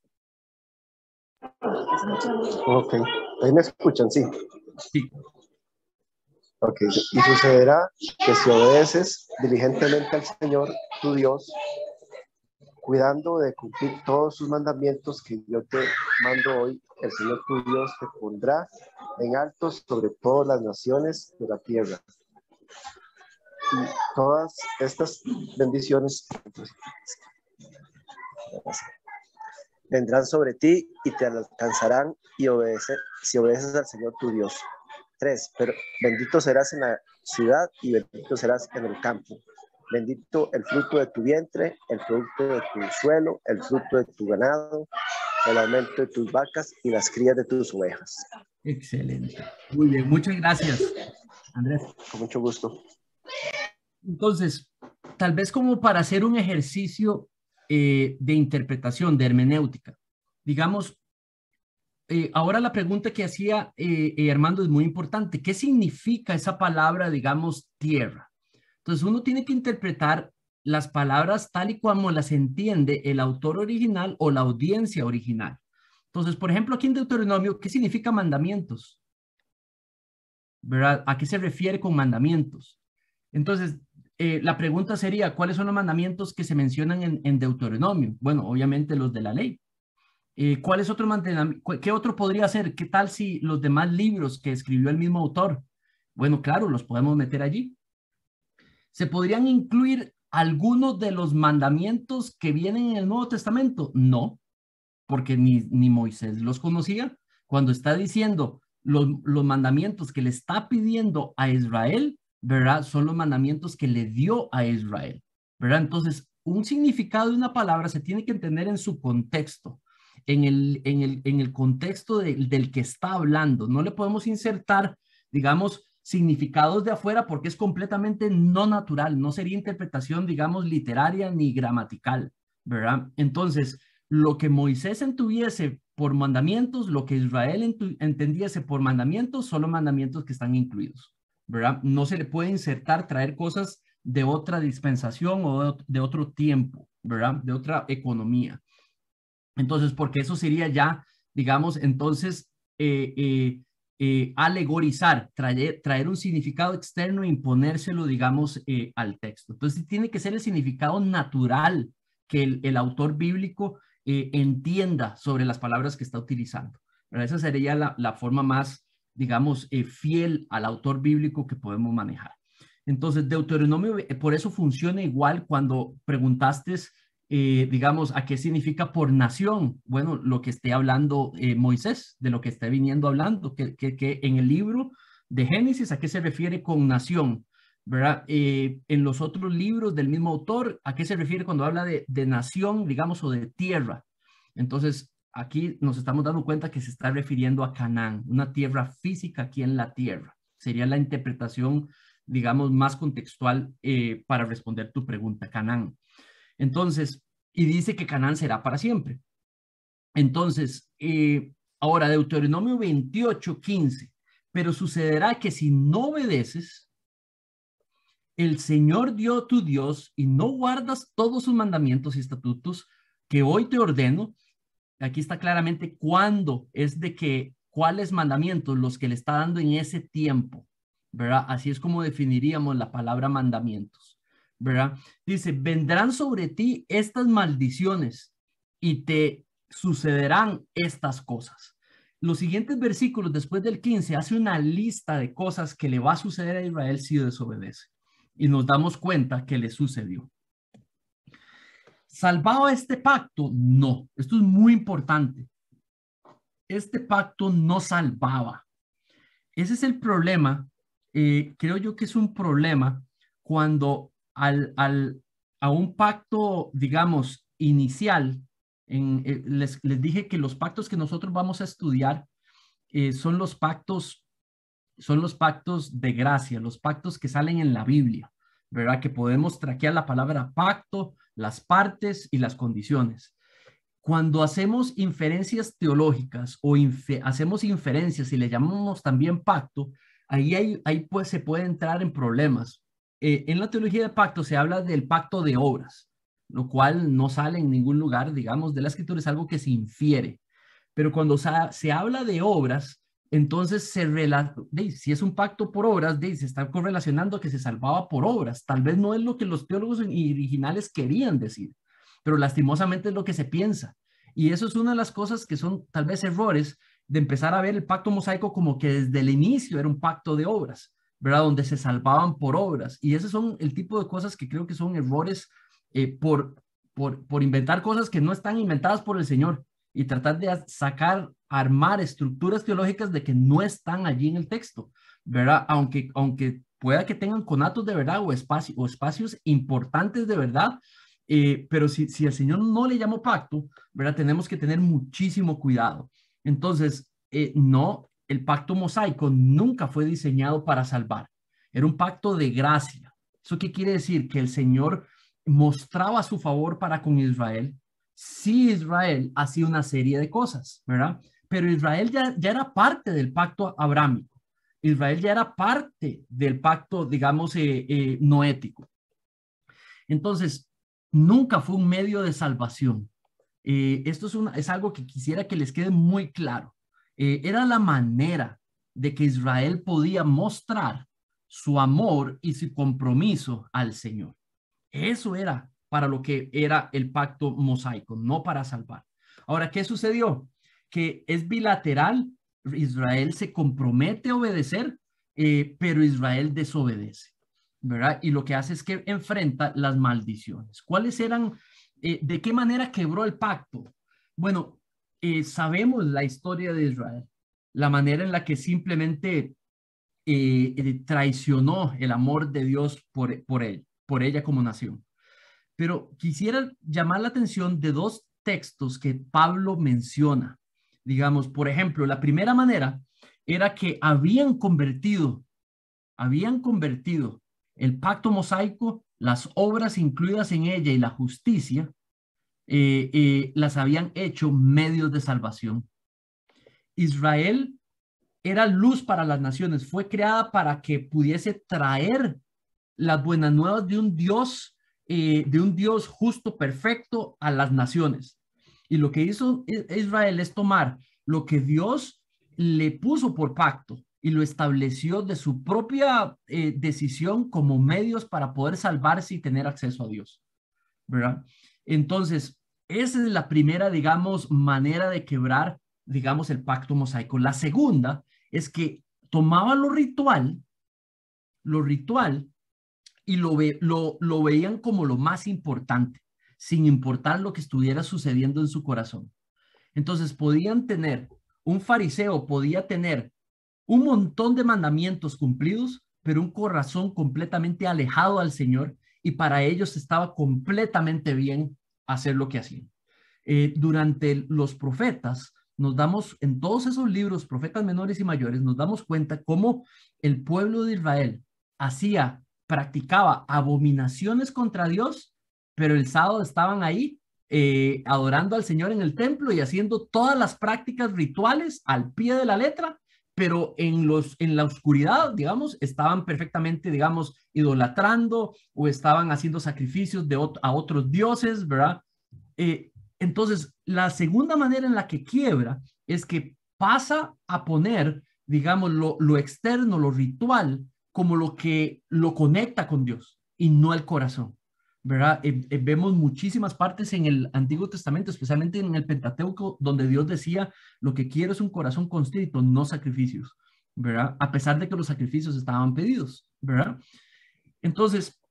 Ok, ahí me escuchan, sí. Sí. Ok, y sucederá que si obedeces diligentemente al Señor, tu Dios, cuidando de cumplir todos sus mandamientos que yo te mando hoy, el Señor tu Dios te pondrá en alto sobre todas las naciones de la tierra. Y todas estas bendiciones vendrán sobre ti y te alcanzarán si obedeces al Señor tu Dios. 3. Pero bendito serás en la ciudad y bendito serás en el campo. Bendito el fruto de tu vientre, el producto de tu suelo, el fruto de tu ganado, el aumento de tus vacas y las crías de tus ovejas. Excelente. Muy bien, muchas gracias, Andrés. Con mucho gusto. Entonces, tal vez como para hacer un ejercicio de interpretación, de hermenéutica, digamos, ahora la pregunta que hacía Armando es muy importante. ¿Qué significa esa palabra, digamos, tierra? Entonces, uno tiene que interpretar las palabras tal y como las entiende el autor original o la audiencia original. Entonces, por ejemplo, aquí en Deuteronomio, ¿qué significa mandamientos? ¿Verdad? ¿A qué se refiere con mandamientos? Entonces, la pregunta sería, ¿cuáles son los mandamientos que se mencionan en Deuteronomio? Bueno, obviamente los de la ley. ¿Cuál es otro mandamiento? ¿Qué otro podría ser? ¿Qué tal si los demás libros que escribió el mismo autor? Bueno, claro, los podemos meter allí. ¿Se podrían incluir algunos de los mandamientos que vienen en el Nuevo Testamento? No, porque ni Moisés los conocía. Cuando está diciendo los mandamientos que le está pidiendo a Israel, ¿verdad? Son los mandamientos que le dio a Israel, ¿verdad? Entonces, un significado de una palabra se tiene que entender en su contexto, en el contexto del que está hablando. No le podemos insertar, digamos, significados de afuera porque es completamente no natural, no sería interpretación, digamos, literaria ni gramatical, ¿verdad? Entonces, lo que Moisés entuviese por mandamientos, lo que Israel entendiese por mandamientos, son los mandamientos que están incluidos, ¿verdad? No se le puede insertar, traer cosas de otra dispensación o de otro tiempo, ¿verdad? De otra economía. Entonces, porque eso sería ya, digamos, entonces, alegorizar, traer un significado externo e imponérselo, digamos, al texto. Entonces, tiene que ser el significado natural que el autor bíblico entienda sobre las palabras que está utilizando. Pero esa sería la forma más, digamos, fiel al autor bíblico que podemos manejar. Entonces, Deuteronomio, por eso funciona igual cuando preguntaste, digamos, ¿a qué significa por nación? Bueno, lo que esté hablando Moisés, de lo que esté viniendo hablando, que en el libro de Génesis, ¿a qué se refiere con nación? ¿Verdad? En los otros libros del mismo autor, ¿a qué se refiere cuando habla de nación, digamos, o de tierra? Entonces, aquí nos estamos dando cuenta que se está refiriendo a Canaán, una tierra física aquí en la tierra. Sería la interpretación, digamos, más contextual para responder tu pregunta, Canaán. Entonces, y dice que Canaán será para siempre. Entonces, ahora Deuteronomio 28:15, pero sucederá que si no obedeces, el Señor tu Dios, y no guardas todos sus mandamientos y estatutos que hoy te ordeno. Aquí está claramente cuándo es de que, cuáles mandamientos los que le está dando en ese tiempo, ¿verdad? Así es como definiríamos la palabra mandamientos, ¿verdad? Dice, vendrán sobre ti estas maldiciones y te sucederán estas cosas. Los siguientes versículos después del 15 hace una lista de cosas que le va a suceder a Israel si desobedece. Y nos damos cuenta que le sucedió. ¿Salvaba este pacto? No. Esto es muy importante. Este pacto no salvaba. Ese es el problema. Creo yo que es un problema cuando a un pacto, digamos, inicial, les dije que los pactos que nosotros vamos a estudiar son los pactos de gracia, los pactos que salen en la Biblia, ¿verdad? Que podemos traquear la palabra pacto, las partes y las condiciones. Cuando hacemos inferencias teológicas o hacemos inferencias y le llamamos también pacto, ahí pues se puede entrar en problemas. En la teología de pacto se habla del pacto de obras, lo cual no sale en ningún lugar, digamos, de la escritura, es algo que se infiere. Pero cuando se habla de obras, entonces si es un pacto por obras, se está correlacionando que se salvaba por obras. Tal vez no es lo que los teólogos originales querían decir, pero lastimosamente es lo que se piensa. Y eso es una de las cosas que son tal vez errores de empezar a ver el pacto mosaico como que desde el inicio era un pacto de obras, ¿verdad? Donde se salvaban por obras. Y esos son el tipo de cosas que creo que son errores por inventar cosas que no están inventadas por el Señor y tratar de armar estructuras teológicas de que no están allí en el texto, ¿verdad? Aunque pueda que tengan conatos de verdad o espacios importantes de verdad, pero si el Señor no le llamó pacto, ¿verdad? Tenemos que tener muchísimo cuidado. Entonces, no, el pacto mosaico nunca fue diseñado para salvar. Era un pacto de gracia. ¿Eso qué quiere decir? Que el Señor mostraba su favor para con Israel. Sí, Israel hacía una serie de cosas, ¿verdad? Pero Israel ya era parte del pacto abrámico. Israel ya era parte del pacto, digamos, noético. Entonces, nunca fue un medio de salvación. Esto es algo que quisiera que les quede muy claro. Era la manera de que Israel podía mostrar su amor y su compromiso al Señor. Eso era para lo que era el pacto mosaico, no para salvar. Ahora, ¿qué sucedió? Que es bilateral. Israel se compromete a obedecer, pero Israel desobedece, ¿verdad? Y lo que hace es que enfrenta las maldiciones. ¿Cuáles eran? ¿De qué manera quebró el pacto? Bueno, sabemos la historia de Israel, la manera en la que simplemente traicionó el amor de Dios por ella como nación. Pero quisiera llamar la atención de dos textos que Pablo menciona. Digamos, por ejemplo, la primera manera era que habían convertido el pacto mosaico, las obras incluidas en ella y la justicia, las habían hecho medios de salvación. Israel era luz para las naciones, fue creada para que pudiese traer las buenas nuevas de un Dios justo, perfecto a las naciones. Y lo que hizo Israel es tomar lo que Dios le puso por pacto y lo estableció de su propia decisión como medios para poder salvarse y tener acceso a Dios, ¿verdad? Entonces, esa es la primera, digamos, manera de quebrar, digamos, el pacto mosaico. La segunda es que tomaba lo ritual y lo veían como lo más importante, sin importar lo que estuviera sucediendo en su corazón. Entonces un fariseo podía tener un montón de mandamientos cumplidos, pero un corazón completamente alejado al Señor, y para ellos estaba completamente bien hacer lo que hacían. Durante los profetas, nos damos, en todos esos libros, profetas menores y mayores, nos damos cuenta cómo el pueblo de Israel practicaba abominaciones contra Dios, pero el sábado estaban ahí adorando al Señor en el templo y haciendo todas las prácticas rituales al pie de la letra, pero en la oscuridad, digamos, estaban perfectamente, digamos, idolatrando o estaban haciendo sacrificios a otros dioses, ¿verdad? Entonces, la segunda manera en la que quiebra es que pasa a poner, digamos, lo externo, lo ritual, como lo que lo conecta con Dios y no el corazón, ¿verdad? Vemos muchísimas partes en el Antiguo Testamento, especialmente en el Pentateuco, donde Dios decía, lo que quiero es un corazón contrito, no sacrificios, ¿verdad? A pesar de que los sacrificios estaban pedidos, ¿verdad? Entonces,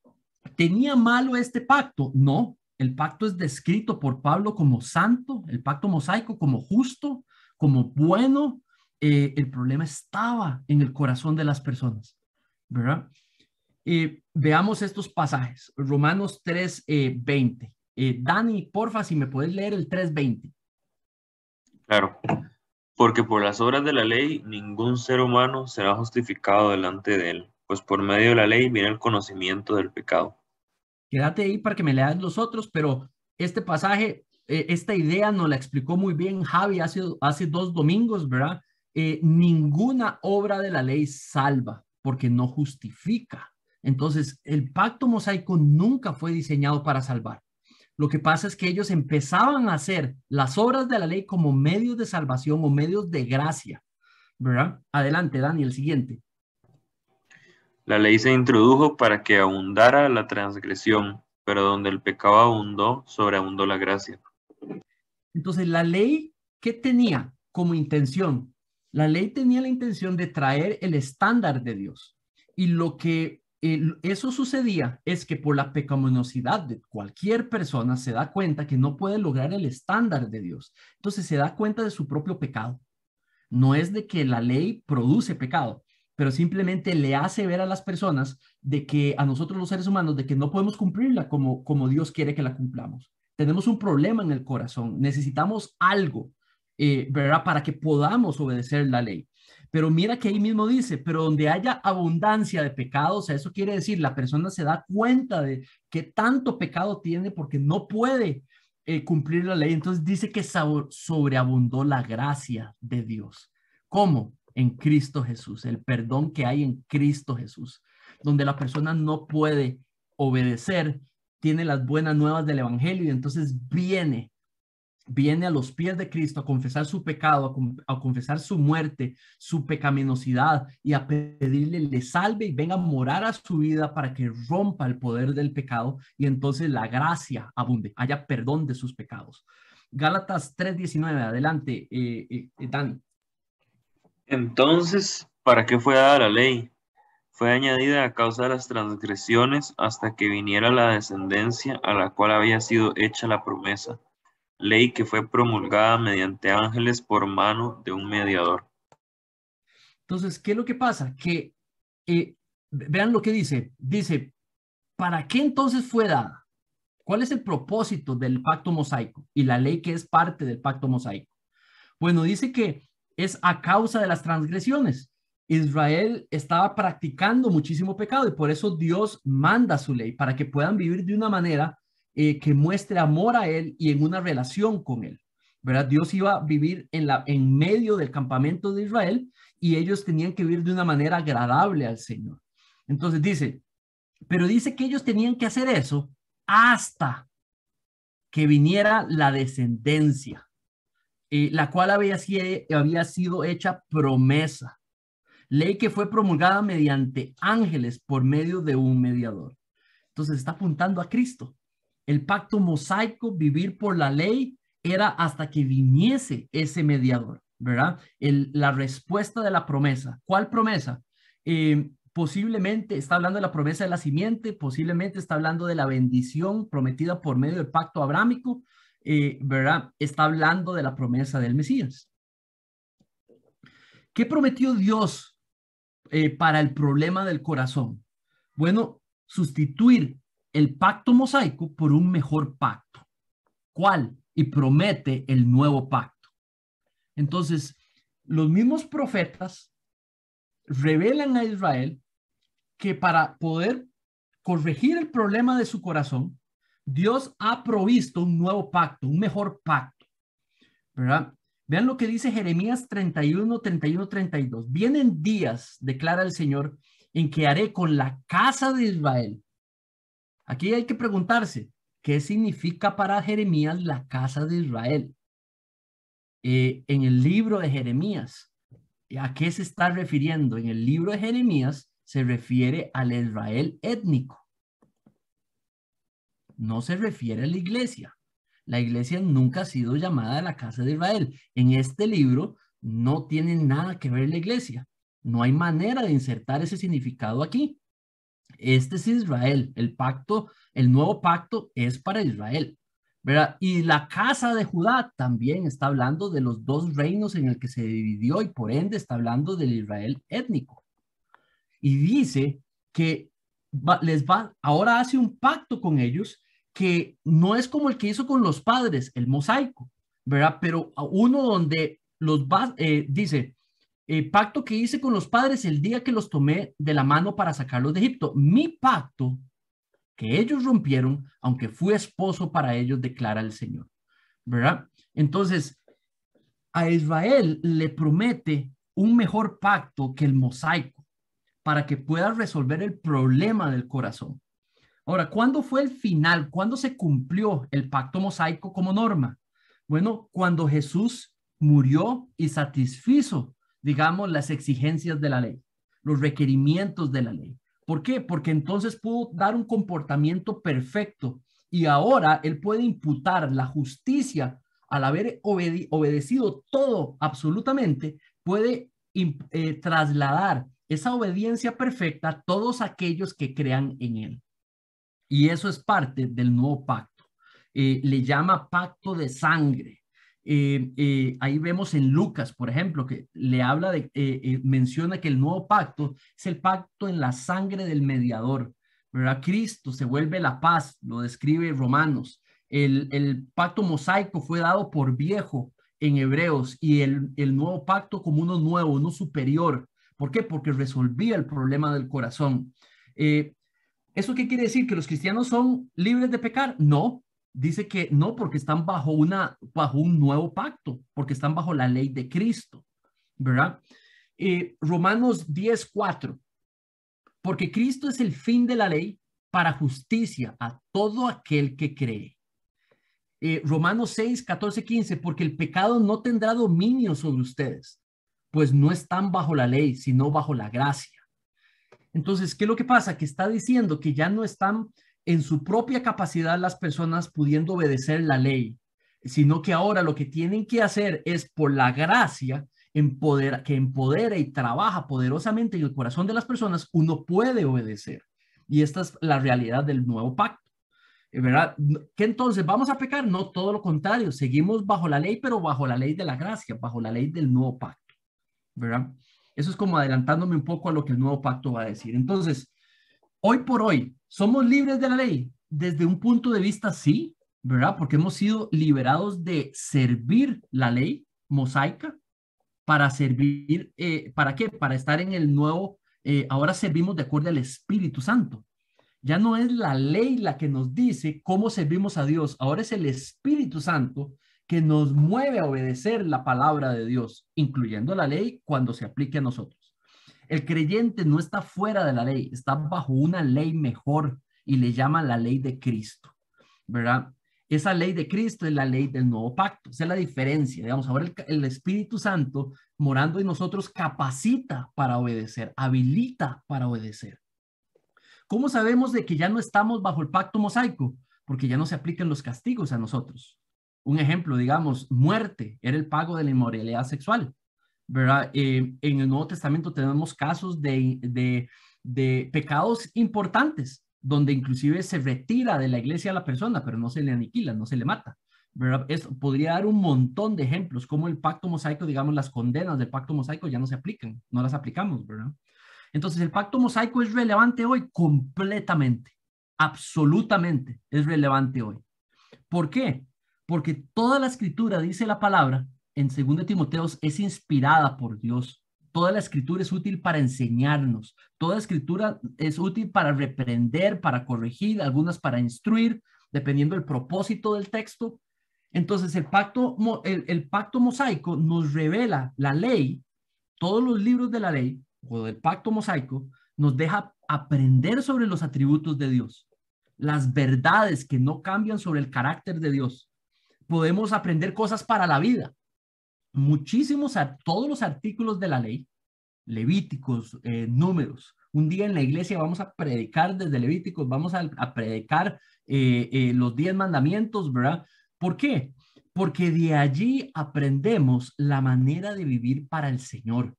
¿tenía malo este pacto? No, el pacto es descrito por Pablo como santo, el pacto mosaico como justo, como bueno. El problema estaba en el corazón de las personas, ¿verdad? Veamos estos pasajes. Romanos 3:20. Dani, porfa, si me puedes leer el 3:20. Claro, porque por las obras de la ley ningún ser humano será justificado delante de él, pues por medio de la ley viene el conocimiento del pecado. Quédate ahí para que me leas los otros, pero este pasaje, esta idea nos la explicó muy bien Javi hace 2 domingos, ¿verdad? Ninguna obra de la ley salva porque no justifica. Entonces, el pacto mosaico nunca fue diseñado para salvar. Lo que pasa es que ellos empezaban a hacer las obras de la ley como medios de salvación o medios de gracia, ¿verdad? Adelante, Dani, el siguiente. La ley se introdujo para que abundara la transgresión, pero donde el pecado abundó, sobreabundó la gracia. Entonces, la ley, ¿qué tenía como intención? La ley tenía la intención de traer el estándar de Dios. Y lo que eso sucedía es que por la pecaminosidad de cualquier persona se da cuenta que no puede lograr el estándar de Dios. Entonces se da cuenta de su propio pecado. No es de que la ley produce pecado, pero simplemente le hace ver a las personas de que a nosotros los seres humanos, de que no podemos cumplirla como Dios quiere que la cumplamos. Tenemos un problema en el corazón, necesitamos algo, ¿verdad? Para que podamos obedecer la ley. Pero mira que ahí mismo dice, pero donde haya abundancia de pecados, eso quiere decir, la persona se da cuenta de que tanto pecado tiene porque no puede cumplir la ley. Entonces dice que sobreabundó la gracia de Dios. ¿Cómo? En Cristo Jesús, el perdón que hay en Cristo Jesús, donde la persona no puede obedecer, tiene las buenas nuevas del evangelio y entonces viene a los pies de Cristo a confesar su pecado, a confesar su muerte, su pecaminosidad y a pedirle le salve y venga a morar a su vida para que rompa el poder del pecado y entonces la gracia abunde, haya perdón de sus pecados. Gálatas 3:19, adelante, Dani. Entonces, ¿para qué fue dada la ley? Fue añadida a causa de las transgresiones hasta que viniera la descendencia a la cual había sido hecha la promesa. Ley que fue promulgada mediante ángeles por mano de un mediador. Entonces, ¿qué es lo que pasa? Que vean lo que dice. Dice, ¿para qué entonces fue dada? ¿Cuál es el propósito del pacto mosaico y la ley que es parte del pacto mosaico? Bueno, dice que es a causa de las transgresiones. Israel estaba practicando muchísimo pecado y por eso Dios manda su ley para que puedan vivir de una manera que muestre amor a él y en una relación con él, ¿verdad? Dios iba a vivir en medio del campamento de Israel y ellos tenían que vivir de una manera agradable al Señor. Entonces dice, pero dice que ellos tenían que hacer eso hasta que viniera la descendencia, la cual había sido hecha promesa. Ley que fue promulgada mediante ángeles por medio de un mediador. Entonces está apuntando a Cristo. El pacto mosaico, vivir por la ley, era hasta que viniese ese mediador, ¿verdad? La respuesta de la promesa. ¿Cuál promesa? Posiblemente está hablando de la promesa de la simiente, posiblemente está hablando de la bendición prometida por medio del pacto abrámico, ¿verdad? Está hablando de la promesa del Mesías. ¿Qué prometió Dios para el problema del corazón? Bueno, sustituir el pacto mosaico por un mejor pacto. ¿Cuál? y promete el nuevo pacto. Entonces, los mismos profetas revelan a Israel que para poder corregir el problema de su corazón, Dios ha provisto un nuevo pacto, un mejor pacto, ¿verdad? Vean lo que dice Jeremías 31, 31, 32. Vienen días, declara el Señor, en que haré con la casa de Israel. Aquí hay que preguntarse, ¿qué significa para Jeremías la casa de Israel? En el libro de Jeremías, ¿a qué se está refiriendo? En el libro de Jeremías se refiere al Israel étnico. No se refiere a la iglesia. La iglesia nunca ha sido llamada la casa de Israel. En este libro no tiene nada que ver la iglesia. No hay manera de insertar ese significado aquí. Este es Israel. El pacto, el nuevo pacto es para Israel, ¿verdad? Y la casa de Judá también está hablando de los dos reinos en el que se dividió y por ende está hablando del Israel étnico. Y dice que ahora hace un pacto con ellos que no es como el que hizo con los padres, el mosaico, ¿verdad? Pero uno donde dice, pacto que hice con los padres el día que los tomé de la mano para sacarlos de Egipto. Mi pacto que ellos rompieron, aunque fui esposo para ellos, declara el Señor, ¿verdad? Entonces, a Israel le promete un mejor pacto que el mosaico para que pueda resolver el problema del corazón. Ahora, ¿cuándo fue el final? ¿Cuándo se cumplió el pacto mosaico como norma? Bueno, cuando Jesús murió y satisfizo, digamos, las exigencias de la ley, los requerimientos de la ley. ¿Por qué? Porque entonces pudo dar un comportamiento perfecto y ahora él puede imputar la justicia al haber obedecido todo absolutamente, puede trasladar esa obediencia perfecta a todos aquellos que crean en él. Y eso es parte del nuevo pacto. Le llama pacto de sangre. Ahí vemos en Lucas, por ejemplo, que le habla menciona que el nuevo pacto es el pacto en la sangre del mediador, ¿verdad? Cristo se vuelve la paz, lo describe Romanos. El pacto mosaico fue dado por viejo en Hebreos y el nuevo pacto como uno nuevo, uno superior. ¿Por qué? Porque resolvía el problema del corazón. ¿Eso qué quiere decir? ¿Que los cristianos son libres de pecar? No, dice que no, porque están bajo un nuevo pacto, porque están bajo la ley de Cristo, ¿verdad? Romanos 10:4, porque Cristo es el fin de la ley para justicia a todo aquel que cree. Romanos 6:14-15, porque el pecado no tendrá dominio sobre ustedes, pues no están bajo la ley, sino bajo la gracia. Entonces, ¿qué es lo que pasa? Que está diciendo que ya no están en su propia capacidad las personas pudiendo obedecer la ley, sino que ahora lo que tienen que hacer es por la gracia que empodera y trabaja poderosamente en el corazón de las personas, uno puede obedecer. Y esta es la realidad del nuevo pacto, ¿verdad? ¿Que entonces vamos a pecar? No, todo lo contrario, seguimos bajo la ley, pero bajo la ley de la gracia, bajo la ley del nuevo pacto, ¿verdad? Eso es como adelantándome un poco a lo que el nuevo pacto va a decir. Entonces, hoy por hoy, ¿somos libres de la ley? Desde un punto de vista, sí, ¿verdad? Porque hemos sido liberados de servir la ley mosaica para servir, ¿para qué? Para estar en el nuevo, ahora servimos de acuerdo al Espíritu Santo. Ya no es la ley la que nos dice cómo servimos a Dios, ahora es el Espíritu Santo que nos mueve a obedecer la palabra de Dios, incluyendo la ley cuando se aplique a nosotros. El creyente no está fuera de la ley, está bajo una ley mejor y le llaman la ley de Cristo, ¿verdad? Esa ley de Cristo es la ley del nuevo pacto. Esa es la diferencia. Digamos, ahora el Espíritu Santo morando en nosotros capacita para obedecer, habilita para obedecer. ¿Cómo sabemos de que ya no estamos bajo el pacto mosaico? Porque ya no se aplican los castigos a nosotros. Un ejemplo, digamos, muerte era el pago de la inmoralidad sexual, ¿verdad? En el Nuevo Testamento tenemos casos de pecados importantes, donde inclusive se retira de la iglesia a la persona, pero no se le aniquila, no se le mata, ¿verdad? Podría dar un montón de ejemplos, como el pacto mosaico, digamos, las condenas del pacto mosaico ya no se aplican, no las aplicamos, ¿verdad? Entonces, el pacto mosaico es relevante hoy completamente, absolutamente es relevante hoy. ¿Por qué? Porque toda la escritura, dice la palabra, en 2 Timoteo, es inspirada por Dios. Toda la escritura es útil para enseñarnos. Toda escritura es útil para reprender, para corregir, algunas para instruir, dependiendo del propósito del texto. Entonces, el pacto mosaico nos revela la ley, todos los libros de la ley o del pacto mosaico nos deja aprender sobre los atributos de Dios, las verdades que no cambian sobre el carácter de Dios. Podemos aprender cosas para la vida. Todos los artículos de la ley, Levíticos, Números. Un día en la iglesia vamos a predicar desde Levíticos, vamos a predicar los 10 mandamientos, ¿verdad? ¿Por qué? Porque de allí aprendemos la manera de vivir para el Señor.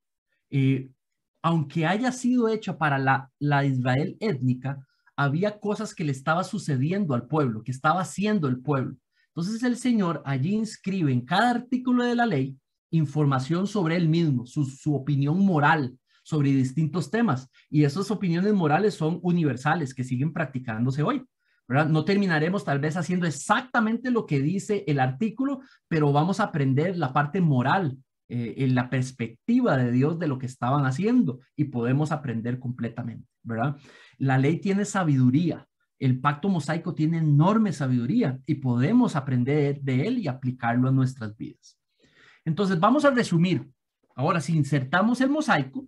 Aunque haya sido hecha para la Israel étnica, había cosas que le estaba sucediendo al pueblo, que estaba haciendo el pueblo. Entonces el Señor allí inscribe en cada artículo de la ley información sobre él mismo, su opinión moral sobre distintos temas. Y esas opiniones morales son universales, que siguen practicándose hoy, ¿verdad? No terminaremos tal vez haciendo exactamente lo que dice el artículo, pero vamos a aprender la parte moral, en la perspectiva de Dios de lo que estaban haciendo, y podemos aprender completamente, ¿verdad? La ley tiene sabiduría. El pacto mosaico tiene enorme sabiduría y podemos aprender de él y aplicarlo a nuestras vidas. Entonces, vamos a resumir. Ahora, si insertamos el mosaico,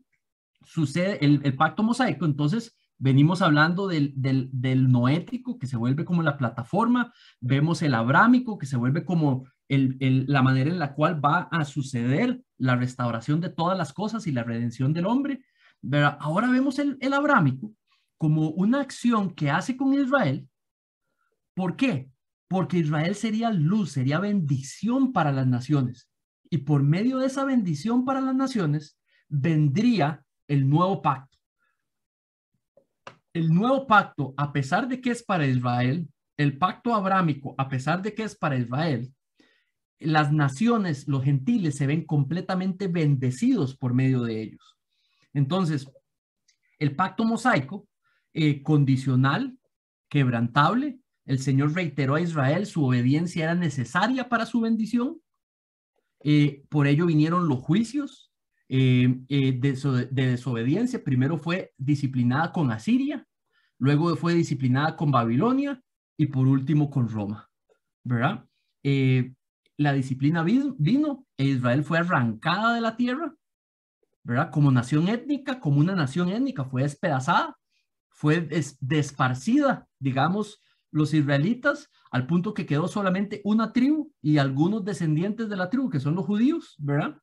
sucede el pacto mosaico, entonces venimos hablando del noético, que se vuelve como la plataforma, vemos el abrámico, que se vuelve como la manera en la cual va a suceder la restauración de todas las cosas y la redención del hombre. ¿Verdad? Ahora vemos el abrámico como una acción que hace con Israel. ¿Por qué? Porque Israel sería luz, sería bendición para las naciones. Y por medio de esa bendición para las naciones, vendría el nuevo pacto. El nuevo pacto, a pesar de que es para Israel, el pacto abrámico, a pesar de que es para Israel, las naciones, los gentiles, se ven completamente bendecidos por medio de ellos. Entonces, el pacto mosaico, condicional, quebrantable, el Señor reiteró a Israel, su obediencia era necesaria para su bendición. Por ello vinieron los juicios de desobediencia. Primero fue disciplinada con Asiria, luego fue disciplinada con Babilonia y por último con Roma, ¿verdad? La disciplina vino e Israel fue arrancada de la tierra, ¿verdad? Como nación étnica, como una nación étnica, fue despedazada, fue desparcida, digamos, los israelitas, al punto que quedó solamente una tribu y algunos descendientes de la tribu, que son los judíos, ¿verdad?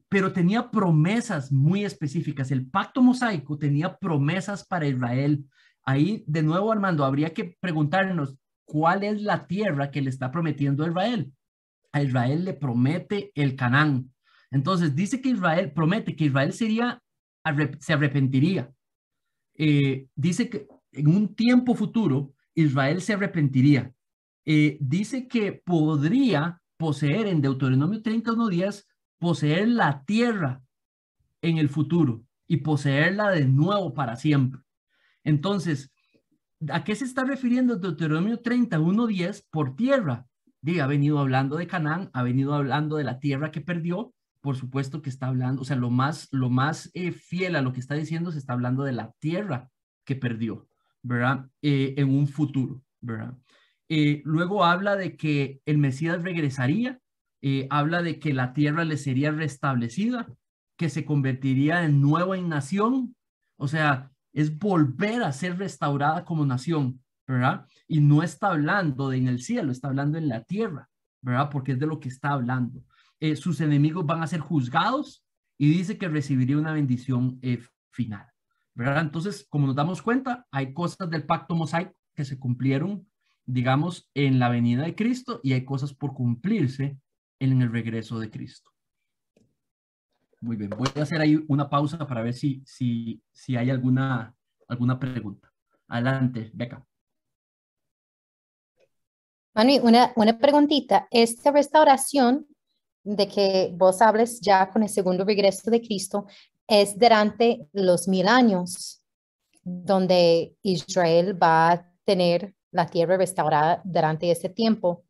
Pero tenía promesas muy específicas. El pacto mosaico tenía promesas para Israel. Ahí, de nuevo, Armando, habría que preguntarnos, ¿cuál es la tierra que le está prometiendo a Israel? A Israel le promete el Canaán. Entonces, dice que Israel promete que Israel se arrepentiría. Dice que en un tiempo futuro Israel se arrepentiría. Dice que podría poseer, en Deuteronomio 31:10, poseer la tierra en el futuro y poseerla de nuevo para siempre. Entonces, ¿a qué se está refiriendo Deuteronomio 31:10 por tierra? Ha venido hablando de Canaán, ha venido hablando de la tierra que perdió. Por supuesto que está hablando, o sea, lo más fiel a lo que está diciendo, se está hablando de la tierra que perdió, ¿verdad? En un futuro, ¿verdad? Luego habla de que el Mesías regresaría, habla de que la tierra le sería restablecida, que se convertiría de nuevo en nación, o sea, es volver a ser restaurada como nación, ¿verdad? Y no está hablando de en el cielo, está hablando en la tierra, ¿verdad? Porque es de lo que está hablando. Sus enemigos van a ser juzgados y dice que recibiría una bendición final, ¿verdad? Entonces, como nos damos cuenta, hay cosas del pacto mosaico que se cumplieron, digamos, en la venida de Cristo, y hay cosas por cumplirse en el regreso de Cristo. Muy bien, voy a hacer ahí una pausa para ver si hay alguna pregunta. Adelante, Beca. Manu, una preguntita. Esta restauración de que vos hables ya con el segundo regreso de Cristo es durante los 1000 años, donde Israel va a tener la tierra restaurada durante ese tiempo,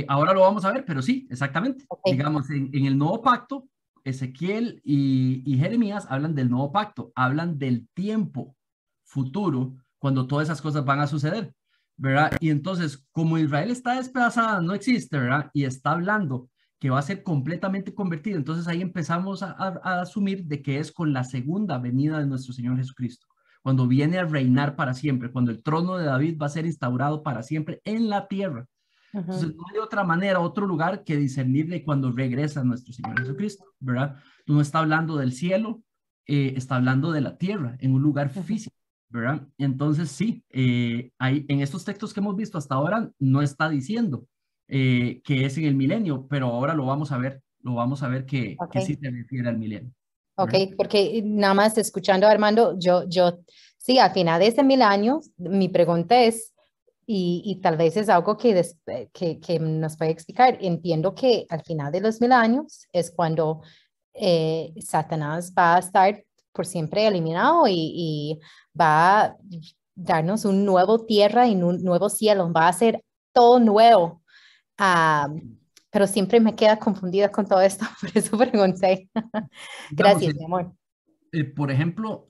Ahora lo vamos a ver, pero sí, exactamente. Okay. Digamos, en el nuevo pacto, Ezequiel y Jeremías hablan del nuevo pacto, hablan del tiempo futuro, cuando todas esas cosas van a suceder, ¿verdad? Y entonces, como Israel está despedazada, no existe, ¿verdad? Y está hablando que va a ser completamente convertido, entonces ahí empezamos a asumir de que es con la segunda venida de nuestro Señor Jesucristo, cuando viene a reinar para siempre, cuando el trono de David va a ser instaurado para siempre en la tierra. Entonces, no hay otra manera, otro lugar que discernir de cuando regresa nuestro Señor Jesucristo, ¿verdad? Tú no estás hablando del cielo, está hablando de la tierra, en un lugar físico, ¿verdad? Entonces, sí, en estos textos que hemos visto hasta ahora, no está diciendo que es en el milenio, pero ahora lo vamos a ver que sí se refiere al milenio. Ok, porque nada más escuchando a Armando, yo, sí, al final de ese 1000 años, mi pregunta es, y tal vez es algo que nos puede explicar. Entiendo que al final de los 1000 años es cuando Satanás va a estar por siempre eliminado y va a darnos un nuevo tierra y un nuevo cielo, va a ser todo nuevo. Pero siempre me queda confundida con todo esto, por eso pregunté. Gracias, mi amor. Por ejemplo,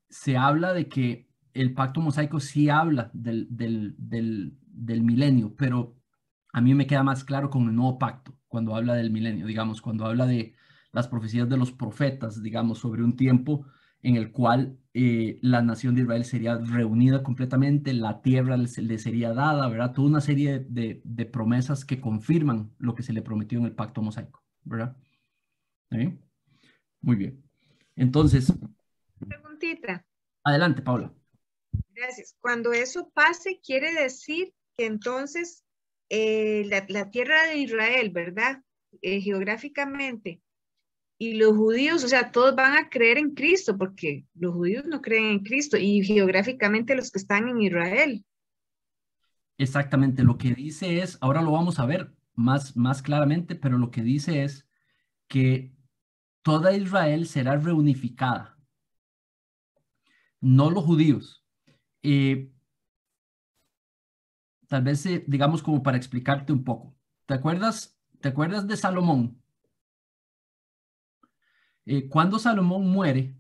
se habla de que el pacto mosaico sí habla del milenio, pero a mí me queda más claro con el nuevo pacto, cuando habla del milenio, digamos, cuando habla de las profecías de los profetas, digamos, sobre un tiempo en el cual la nación de Israel sería reunida completamente, la tierra le sería dada, ¿verdad? Toda una serie de promesas que confirman lo que se le prometió en el pacto mosaico, ¿verdad? ¿Sí? Muy bien. Entonces, preguntita. Adelante, Paula. Gracias. Cuando eso pase, quiere decir que entonces la tierra de Israel, ¿verdad? Geográficamente, y los judíos, o sea, todos van a creer en Cristo, porque los judíos no creen en Cristo, y geográficamente los que están en Israel. Exactamente, lo que dice es, ahora lo vamos a ver más claramente, pero lo que dice es que toda Israel será reunificada, no los judíos. Tal vez, digamos, como para explicarte un poco. ¿Te acuerdas de Salomón? Cuando Salomón muere,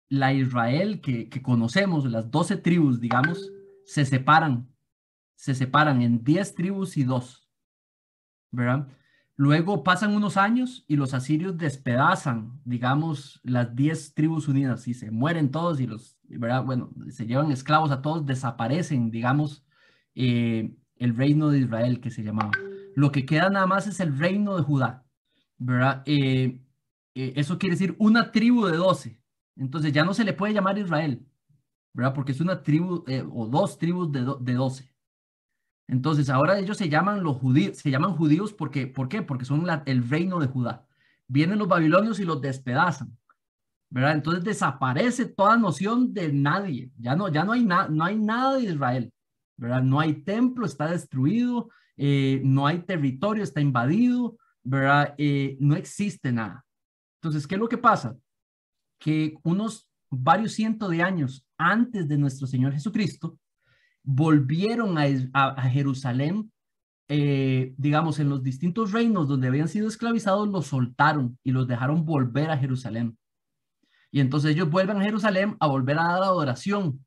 la Israel que conocemos, las 12 tribus, digamos, se separan en 10 tribus y 2, ¿verdad? Luego pasan unos años y los asirios despedazan, digamos, las 10 tribus unidas y se mueren todos y ¿verdad? Bueno, se llevan esclavos a todos, desaparecen, digamos, el reino de Israel que se llamaba. Lo que queda nada más es el reino de Judá, ¿verdad? Eso quiere decir una tribu de 12. Entonces ya no se le puede llamar Israel, ¿verdad? Porque es una tribu o 2 tribus de 12. Entonces ahora ellos se llaman judíos porque, ¿por qué? Porque son el reino de Judá. Vienen los babilonios y los despedazan, ¿verdad? Entonces desaparece toda noción de nadie. Ya no hay nada de Israel, ¿verdad? No hay templo, está destruido, no hay territorio, está invadido, ¿verdad? No existe nada. Entonces, ¿qué es lo que pasa? Que unos varios cientos de años antes de nuestro Señor Jesucristo, volvieron a Jerusalén, digamos, en los distintos reinos donde habían sido esclavizados, los soltaron y los dejaron volver a Jerusalén. Y entonces ellos vuelven a Jerusalén a volver a dar adoración.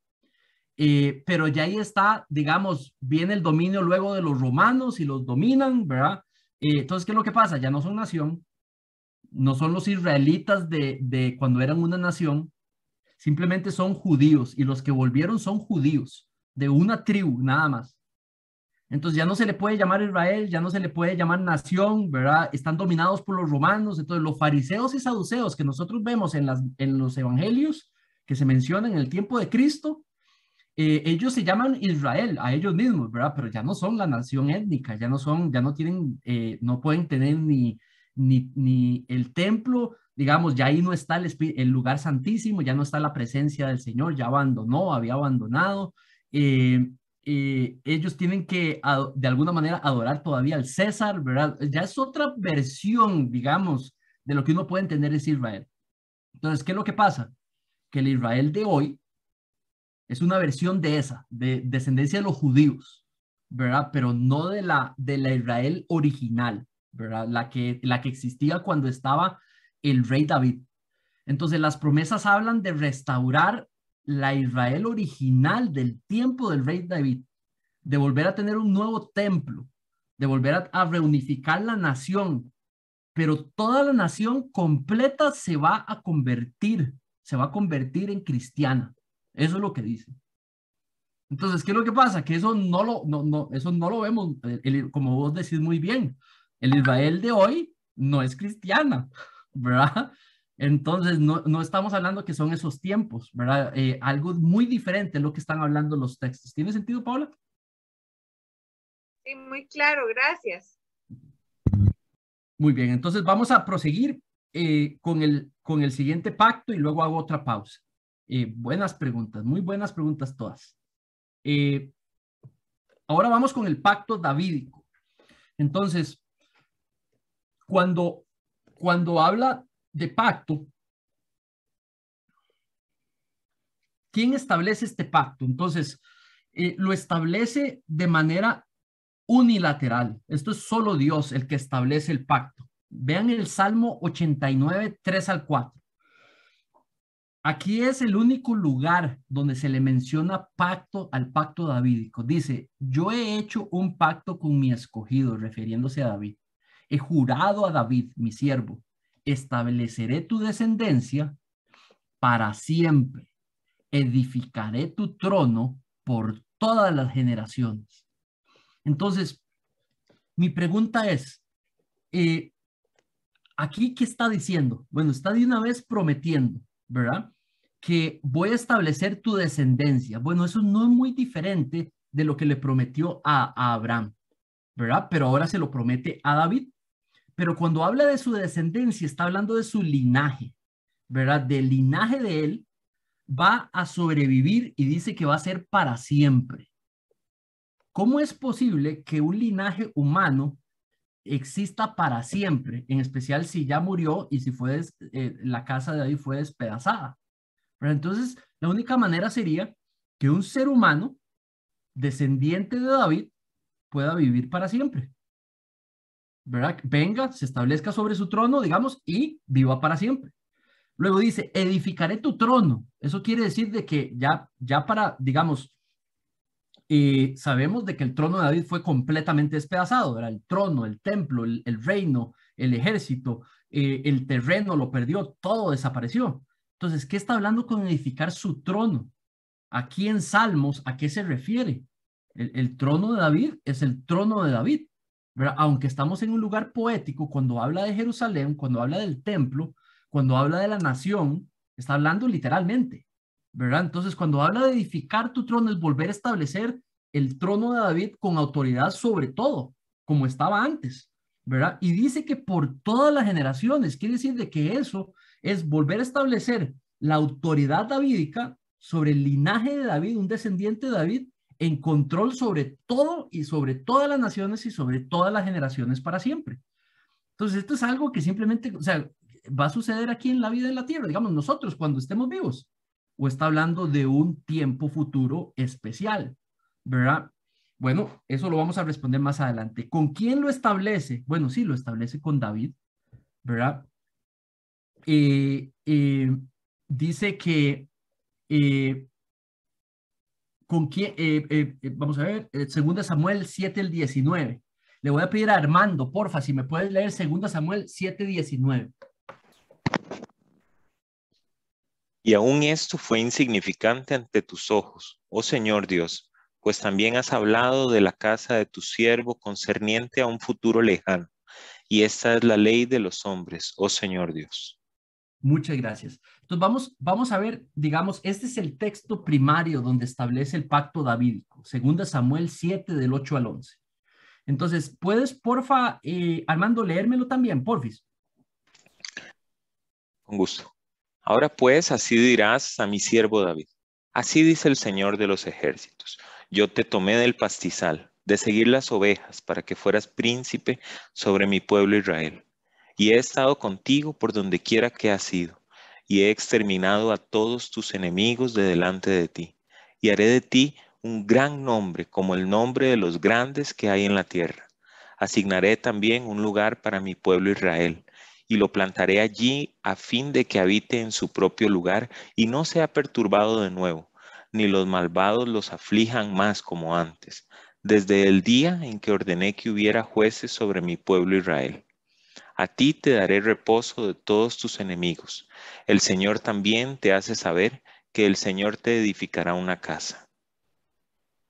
Pero ya ahí está, digamos, viene el dominio luego de los romanos y los dominan, ¿verdad? Entonces, ¿qué es lo que pasa? Ya no son nación, no son los israelitas de cuando eran una nación, simplemente son judíos y los que volvieron son judíos de una tribu nada más. Entonces ya no se le puede llamar Israel, ya no se le puede llamar nación, ¿verdad? Están dominados por los romanos. Entonces los fariseos y saduceos que nosotros vemos en los evangelios que se mencionan en el tiempo de Cristo, ellos se llaman Israel a ellos mismos, ¿verdad? Pero ya no son la nación étnica, ya no tienen, no pueden tener ni el templo, digamos, ya ahí no está el lugar santísimo, ya no está la presencia del Señor, ya había abandonado. Ellos tienen que de alguna manera adorar todavía al César, ¿verdad? Ya es otra versión, digamos, de lo que uno puede entender es Israel. Entonces, ¿qué es lo que pasa? Que el Israel de hoy es una versión de esa, de descendencia de los judíos, ¿verdad? Pero no de la Israel original, ¿verdad? La que existía cuando estaba el rey David. Entonces las promesas hablan de restaurar la Israel original del tiempo del rey David, de volver a tener un nuevo templo, de volver a reunificar la nación, pero toda la nación completa se va a convertir en cristiana. Eso es lo que dice. Entonces, ¿qué es lo que pasa? Que eso eso no lo vemos, como vos decís muy bien, el Israel de hoy no es cristiana, ¿verdad? Entonces, no estamos hablando que son esos tiempos, ¿verdad? Algo muy diferente es lo que están hablando los textos. ¿Tiene sentido, Paula? Sí, muy claro, gracias. Muy bien, entonces vamos a proseguir con el siguiente pacto y luego hago otra pausa. Buenas preguntas, muy buenas preguntas todas. Ahora vamos con el pacto davídico. Entonces, cuando habla de pacto, ¿quién establece este pacto? Entonces, lo establece de manera unilateral. Esto es solo Dios el que establece el pacto. Vean el Salmo 89, 3 al 4. Aquí es el único lugar donde se le menciona pacto al pacto davídico. Dice, yo he hecho un pacto con mi escogido, refiriéndose a David. He jurado a David, mi siervo, estableceré tu descendencia para siempre. Edificaré tu trono por todas las generaciones. Entonces, mi pregunta es, ¿aquí qué está diciendo? Bueno, está de una vez prometiendo, ¿verdad? Que voy a establecer tu descendencia. Bueno, eso no es muy diferente de lo que le prometió a Abraham, ¿verdad? Pero ahora se lo promete a David. Pero cuando habla de su descendencia, está hablando de su linaje, ¿verdad? Del linaje de él va a sobrevivir y dice que va a ser para siempre. ¿Cómo es posible que un linaje humano exista para siempre, en especial si ya murió y si la casa de David fue despedazada? Pero entonces, la única manera sería que un ser humano descendiente de David pueda vivir para siempre, ¿verdad? Venga, se establezca sobre su trono, digamos, y viva para siempre. Luego dice, edificaré tu trono. Eso quiere decir de que ya para, digamos, sabemos de que el trono de David fue completamente despedazado, ¿verdad? El trono, el templo, el reino, el ejército, el terreno lo perdió, todo desapareció. Entonces, ¿qué está hablando con edificar su trono? Aquí en Salmos, ¿a qué se refiere? El trono de David es el trono de David, ¿verdad? Aunque estamos en un lugar poético, cuando habla de Jerusalén, cuando habla del templo, cuando habla de la nación, está hablando literalmente, ¿verdad? Entonces, cuando habla de edificar tu trono, es volver a establecer el trono de David con autoridad sobre todo, como estaba antes, ¿verdad? Y dice que por todas las generaciones, quiere decir de que eso es volver a establecer la autoridad davídica sobre el linaje de David, un descendiente de David, en control sobre todo y sobre todas las naciones y sobre todas las generaciones para siempre. Entonces, esto es algo que simplemente, o sea, va a suceder aquí en la vida en la tierra, digamos, nosotros cuando estemos vivos, o está hablando de un tiempo futuro especial, ¿verdad? Bueno, eso lo vamos a responder más adelante. ¿Con quién lo establece? Bueno, sí, lo establece con David, ¿verdad? Dice que con quién, vamos a ver, 2 Samuel 7, el 19. Le voy a pedir a Armando, porfa, si me puedes leer 2 Samuel 7, 19. Y aún esto fue insignificante ante tus ojos, oh Señor Dios, pues también has hablado de la casa de tu siervo concerniente a un futuro lejano. Y esta es la ley de los hombres, oh Señor Dios. Muchas gracias. Entonces vamos a ver, digamos, este es el texto primario donde establece el pacto davídico, 2 Samuel 7 del 8 al 11. Entonces, ¿puedes, porfa, Armando, leérmelo también, porfis? Con gusto. Ahora pues, así dirás a mi siervo David. Así dice el Señor de los ejércitos. Yo te tomé del pastizal, de seguir las ovejas, para que fueras príncipe sobre mi pueblo Israel. Y he estado contigo por donde quiera que has ido, y he exterminado a todos tus enemigos de delante de ti, y haré de ti un gran nombre, como el nombre de los grandes que hay en la tierra. Asignaré también un lugar para mi pueblo Israel, y lo plantaré allí a fin de que habite en su propio lugar y no sea perturbado de nuevo, ni los malvados los aflijan más como antes, desde el día en que ordené que hubiera jueces sobre mi pueblo Israel. A ti te daré reposo de todos tus enemigos. El Señor también te hace saber que el Señor te edificará una casa.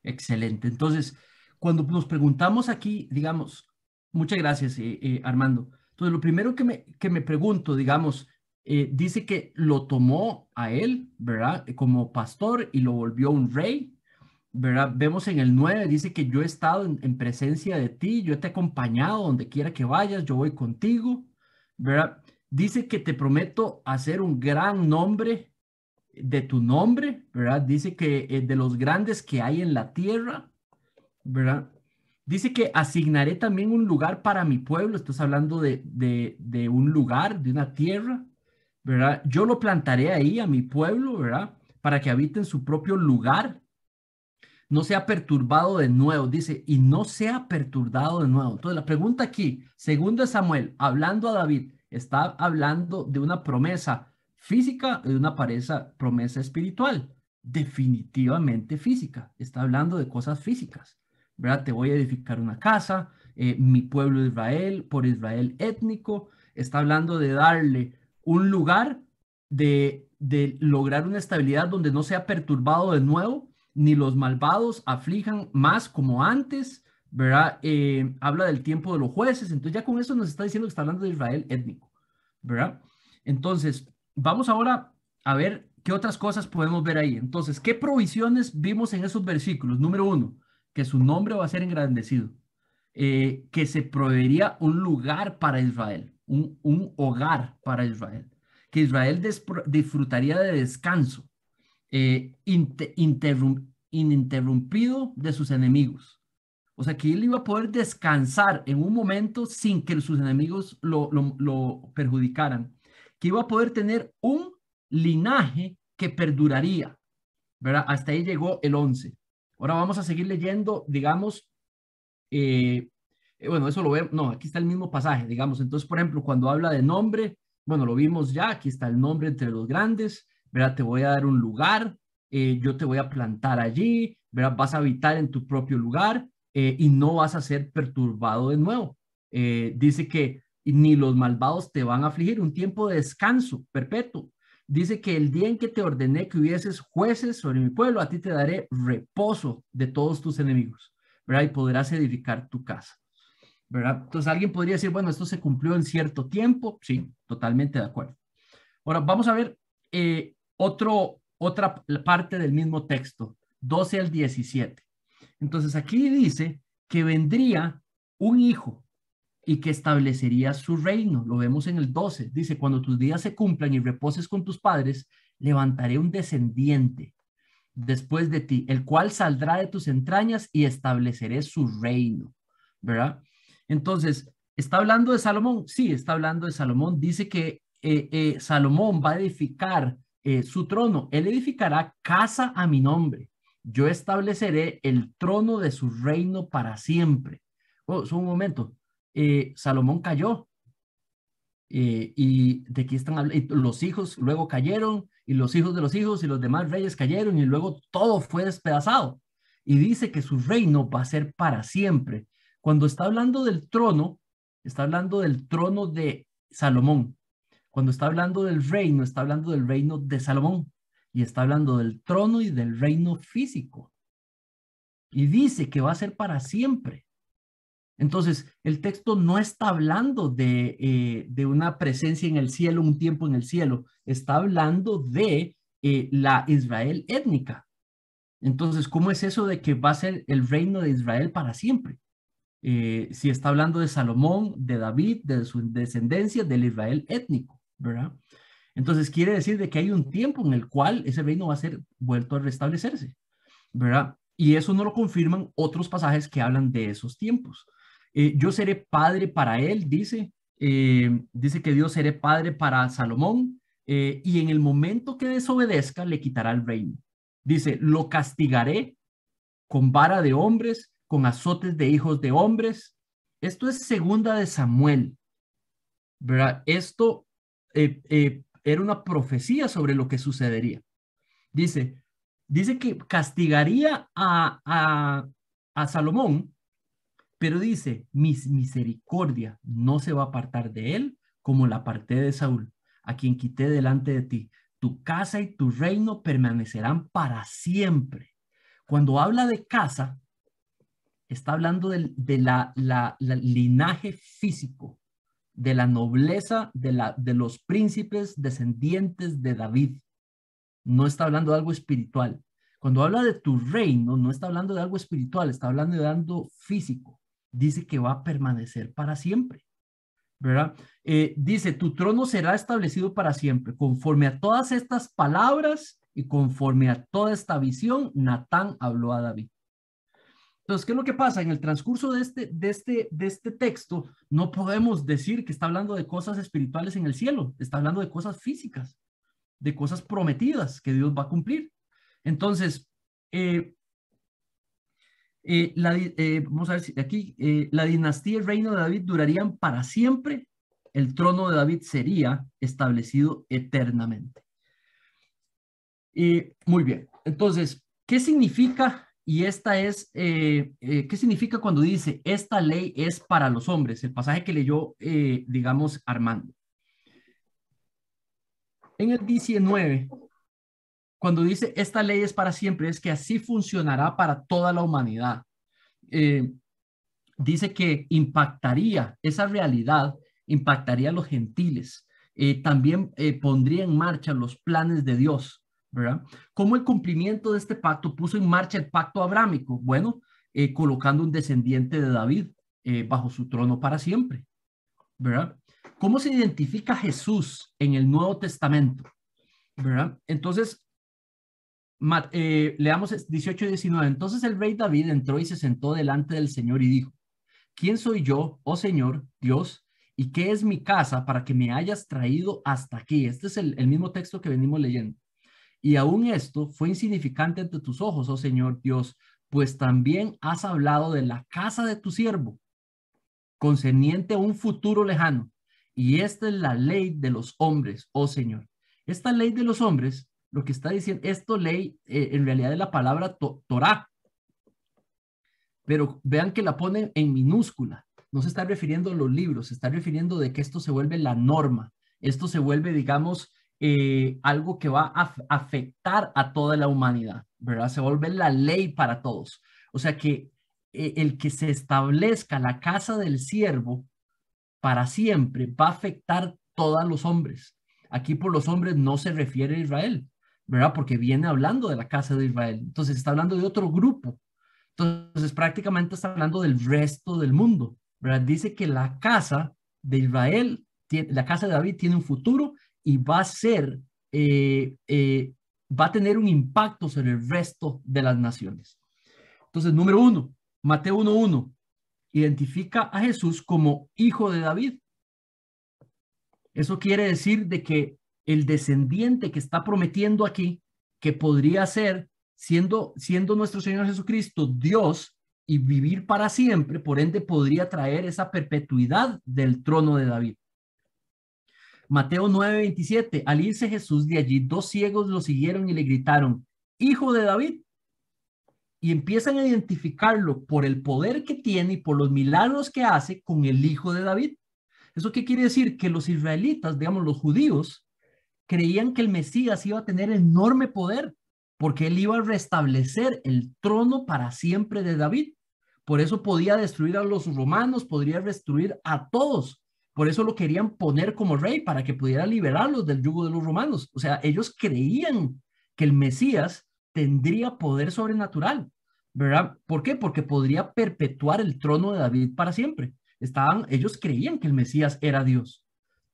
Excelente. Entonces, cuando nos preguntamos aquí, digamos, muchas gracias, Armando. Entonces, lo primero que me pregunto, digamos, dice que lo tomó a él, ¿verdad? Como pastor y lo volvió un rey, ¿verdad? Vemos en el 9, dice que yo he estado en presencia de ti, yo te he acompañado donde quiera que vayas, yo voy contigo, ¿verdad? Dice que te prometo hacer un gran nombre de tu nombre, ¿verdad? Dice que de los grandes que hay en la tierra, ¿verdad? Dice que asignaré también un lugar para mi pueblo. Estás hablando de un lugar, de una tierra, ¿verdad? Yo lo plantaré ahí a mi pueblo, ¿verdad? Para que habite en su propio lugar. No sea perturbado de nuevo, dice, y no sea perturbado de nuevo. Entonces la pregunta aquí, segundo Samuel, hablando a David, está hablando de una promesa física y de una promesa espiritual. Definitivamente física. Está hablando de cosas físicas, ¿verdad? Te voy a edificar una casa, mi pueblo de Israel, por Israel étnico. Está hablando de darle un lugar, de lograr una estabilidad donde no sea perturbado de nuevo, ni los malvados aflijan más como antes, ¿verdad? Habla del tiempo de los jueces, entonces ya con eso nos está diciendo que está hablando de Israel étnico, ¿verdad? Entonces, vamos ahora a ver qué otras cosas podemos ver ahí. Entonces, ¿qué provisiones vimos en esos versículos? Número 1, que su nombre va a ser engrandecido, que se proveería un lugar para Israel, un hogar para Israel, que Israel disfrutaría de descanso, ininterrumpido de sus enemigos. O sea, que él iba a poder descansar en un momento sin que sus enemigos lo perjudicaran. Que iba a poder tener un linaje que perduraría, ¿verdad? Hasta ahí llegó el 11. Ahora vamos a seguir leyendo, digamos, bueno, eso lo vemos, no, aquí está el mismo pasaje, digamos. Entonces, por ejemplo, cuando habla de nombre, bueno, lo vimos ya, aquí está el nombre entre los grandes, ¿verdad? Te voy a dar un lugar, yo te voy a plantar allí, ¿verdad? Vas a habitar en tu propio lugar y no vas a ser perturbado de nuevo. Dice que ni los malvados te van a afligir, un tiempo de descanso perpetuo. Dice que el día en que te ordené que hubieses jueces sobre mi pueblo, a ti te daré reposo de todos tus enemigos, ¿verdad? Y podrás edificar tu casa, ¿verdad? Entonces alguien podría decir, bueno, esto se cumplió en cierto tiempo. Sí, totalmente de acuerdo. Ahora vamos a ver otra parte del mismo texto, 12 al 17. Entonces aquí dice que vendría un hijo y que establecería su reino. Lo vemos en el 12. Dice, cuando tus días se cumplan y reposes con tus padres, levantaré un descendiente después de ti, el cual saldrá de tus entrañas y estableceré su reino, ¿verdad? Entonces, ¿está hablando de Salomón? Sí, está hablando de Salomón. Dice que Salomón va a edificar su trono. Él edificará casa a mi nombre. Yo estableceré el trono de su reino para siempre. Oh, un momento. Salomón cayó. Y de aquí están hablando. Los hijos luego cayeron, y los hijos de los hijos y los demás reyes cayeron, y luego todo fue despedazado. Y dice que su reino va a ser para siempre. Cuando está hablando del trono, está hablando del trono de Salomón. Cuando está hablando del reino, está hablando del reino de Salomón. Y está hablando del trono y del reino físico. Y dice que va a ser para siempre. Entonces, el texto no está hablando de una presencia en el cielo, un tiempo en el cielo. Está hablando de la Israel étnica. Entonces, ¿cómo es eso de que va a ser el reino de Israel para siempre? Si está hablando de Salomón, de David, de su descendencia, del Israel étnico, ¿verdad? Entonces, quiere decir de que hay un tiempo en el cual ese reino va a ser vuelto a restablecerse, ¿verdad? Y eso no lo confirman otros pasajes que hablan de esos tiempos. Yo seré padre para él, dice que Dios seré padre para Salomón, y en el momento que desobedezca le quitará el reino. Dice, lo castigaré con vara de hombres, con azotes de hijos de hombres. Esto es segunda de Samuel, ¿verdad? Esto era una profecía sobre lo que sucedería. Dice que castigaría a Salomón, pero dice, mi misericordia no se va a apartar de él como la aparté de Saúl, a quien quité delante de ti. Tu casa y tu reino permanecerán para siempre. Cuando habla de casa, está hablando de la linaje físico, de la nobleza de los príncipes descendientes de David. No está hablando de algo espiritual. Cuando habla de tu reino, no está hablando de algo espiritual, está hablando de algo físico. Dice que va a permanecer para siempre, ¿verdad? Dice, tu trono será establecido para siempre. Conforme a todas estas palabras y conforme a toda esta visión, Natán habló a David. Entonces, ¿qué es lo que pasa? En el transcurso de este texto, no podemos decir que está hablando de cosas espirituales en el cielo, está hablando de cosas físicas, de cosas prometidas que Dios va a cumplir. Entonces, vamos a ver si aquí, la dinastía y el reino de David durarían para siempre, el trono de David sería establecido eternamente. Muy bien, entonces, ¿qué significa? Y esta es, ¿qué significa cuando dice, esta ley es para los hombres? El pasaje que leyó, digamos, Armando. En el 19, cuando dice, esta ley es para siempre, es que así funcionará para toda la humanidad. Dice que impactaría, esa realidad impactaría a los gentiles. También pondría en marcha los planes de Dios, ¿verdad? ¿Cómo el cumplimiento de este pacto puso en marcha el pacto abrámico? Bueno, colocando un descendiente de David bajo su trono para siempre, ¿verdad? ¿Cómo se identifica Jesús en el Nuevo Testamento? ¿Verdad? Entonces, leamos 18 y 19. Entonces el rey David entró y se sentó delante del Señor y dijo, ¿quién soy yo, oh Señor, Dios? ¿Y qué es mi casa para que me hayas traído hasta aquí? Este es el mismo texto que venimos leyendo. Y aún esto fue insignificante ante tus ojos, oh Señor Dios, pues también has hablado de la casa de tu siervo, concerniente a un futuro lejano. Y esta es la ley de los hombres, oh Señor. Esta ley de los hombres, lo que está diciendo, esto ley, en realidad es la palabra Torah. Pero vean que la ponen en minúscula. No se está refiriendo a los libros, se está refiriendo de que esto se vuelve la norma. Esto se vuelve, digamos, algo que va a afectar a toda la humanidad, ¿verdad? Se vuelve la ley para todos. O sea que el que se establezca la casa del siervo para siempre va a afectar todos los hombres. Aquí por los hombres no se refiere a Israel, ¿verdad? Porque viene hablando de la casa de Israel. Entonces está hablando de otro grupo. Entonces prácticamente está hablando del resto del mundo, ¿verdad? Dice que la casa de Israel, la casa de David tiene un futuro y va a ser, va a tener un impacto sobre el resto de las naciones. Entonces, número 1, Mateo 1:1, identifica a Jesús como hijo de David. Eso quiere decir de que el descendiente que está prometiendo aquí, que podría ser siendo nuestro Señor Jesucristo Dios y vivir para siempre, por ende podría traer esa perpetuidad del trono de David. Mateo 9:27, al irse Jesús de allí, 2 ciegos lo siguieron y le gritaron, hijo de David, y empiezan a identificarlo por el poder que tiene y por los milagros que hace con el hijo de David. ¿Eso qué quiere decir? Que los israelitas, digamos los judíos, creían que el Mesías iba a tener enorme poder, porque él iba a restablecer el trono para siempre de David. Por eso podía destruir a los romanos, podría destruir a todos. Por eso lo querían poner como rey, para que pudiera liberarlos del yugo de los romanos. O sea, ellos creían que el Mesías tendría poder sobrenatural, ¿verdad? ¿Por qué? Porque podría perpetuar el trono de David para siempre. Ellos creían que el Mesías era Dios,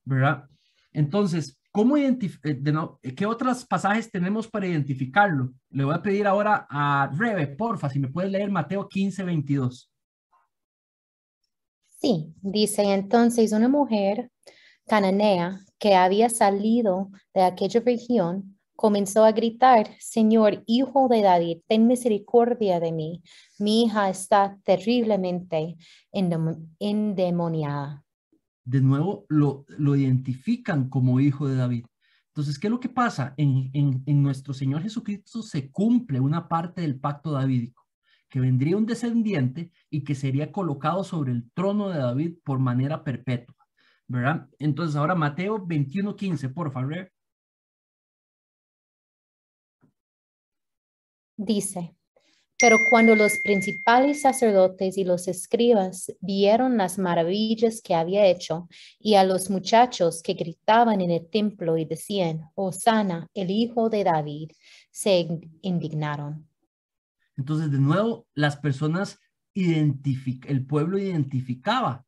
¿verdad? Entonces, ¿cómo qué otros pasajes tenemos para identificarlo? Le voy a pedir ahora a Rebe, porfa, si me puedes leer Mateo 15:22. Sí, dice entonces una mujer cananea que había salido de aquella región comenzó a gritar: Señor, hijo de David, ten misericordia de mí. Mi hija está terriblemente endemoniada. De nuevo lo identifican como hijo de David. Entonces, ¿qué es lo que pasa? En nuestro Señor Jesucristo se cumple una parte del pacto davídico, que vendría un descendiente y que sería colocado sobre el trono de David por manera perpetua, ¿verdad? Entonces, ahora Mateo 21:15, por favor. Dice: pero cuando los principales sacerdotes y los escribas vieron las maravillas que había hecho y a los muchachos que gritaban en el templo y decían: Hosana, el hijo de David, se indignaron. Entonces, de nuevo, las personas el pueblo identificaba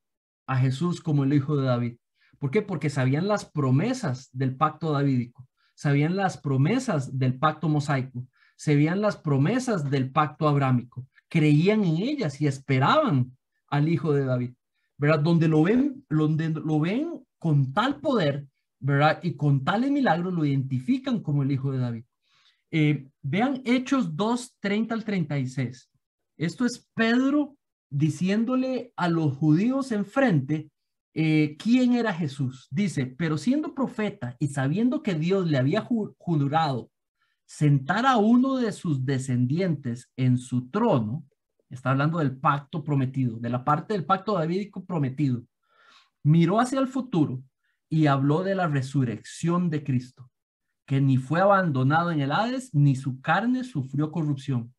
a Jesús como el hijo de David. ¿Por qué? Porque sabían las promesas del pacto davídico, sabían las promesas del pacto mosaico, sabían las promesas del pacto abrámico, creían en ellas y esperaban al hijo de David, ¿verdad? Donde lo ven con tal poder, ¿verdad? Y con tales milagros lo identifican como el hijo de David. Vean Hechos 2:30-36. Esto es Pedro diciéndole a los judíos enfrente quién era Jesús. Dice: pero siendo profeta y sabiendo que Dios le había jurado sentar a uno de sus descendientes en su trono, está hablando del pacto prometido, de la parte del pacto davídico prometido, miró hacia el futuro y habló de la resurrección de Cristo, que ni fue abandonado en el Hades, ni su carne sufrió corrupción.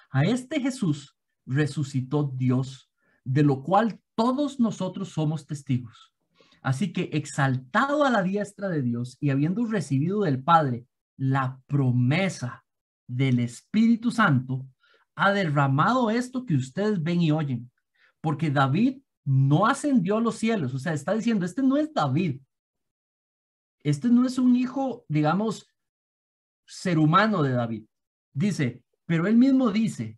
A este Jesús resucitó Dios, de lo cual todos nosotros somos testigos. Así que, exaltado a la diestra de Dios y habiendo recibido del Padre la promesa del Espíritu Santo, ha derramado esto que ustedes ven y oyen. Porque David no ascendió a los cielos. O sea, está diciendo, este no es David. Este no es un hijo, digamos, ser humano de David. Dice, pero él mismo dice,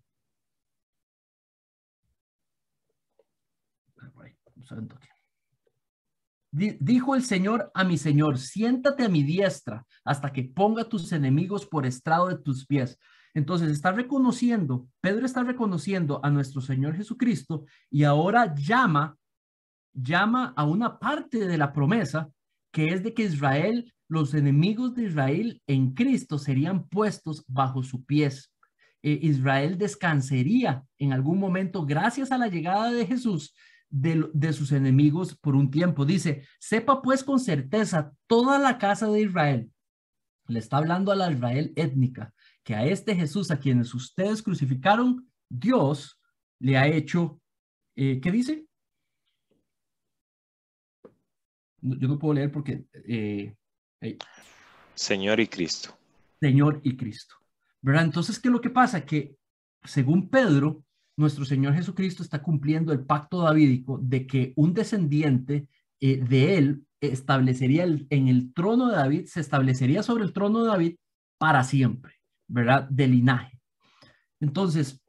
dijo el Señor a mi Señor: siéntate a mi diestra hasta que ponga tus enemigos por estrado de tus pies. Entonces está reconociendo, Pedro está reconociendo a nuestro Señor Jesucristo y ahora llama a una parte de la promesa, que es de que Israel, los enemigos de Israel en Cristo serían puestos bajo sus pies. Israel descansaría en algún momento gracias a la llegada de Jesús de sus enemigos por un tiempo. Dice: sepa pues con certeza toda la casa de Israel. Le está hablando a la Israel étnica, que a este Jesús a quienes ustedes crucificaron, Dios le ha hecho, ¿qué dice? Yo no puedo leer porque... Señor y Cristo. Señor y Cristo, ¿verdad? Entonces, ¿qué es lo que pasa? Que según Pedro, nuestro Señor Jesucristo está cumpliendo el pacto davídico de que un descendiente de él establecería en el trono de David, se establecería sobre el trono de David para siempre, ¿verdad? De linaje. Entonces,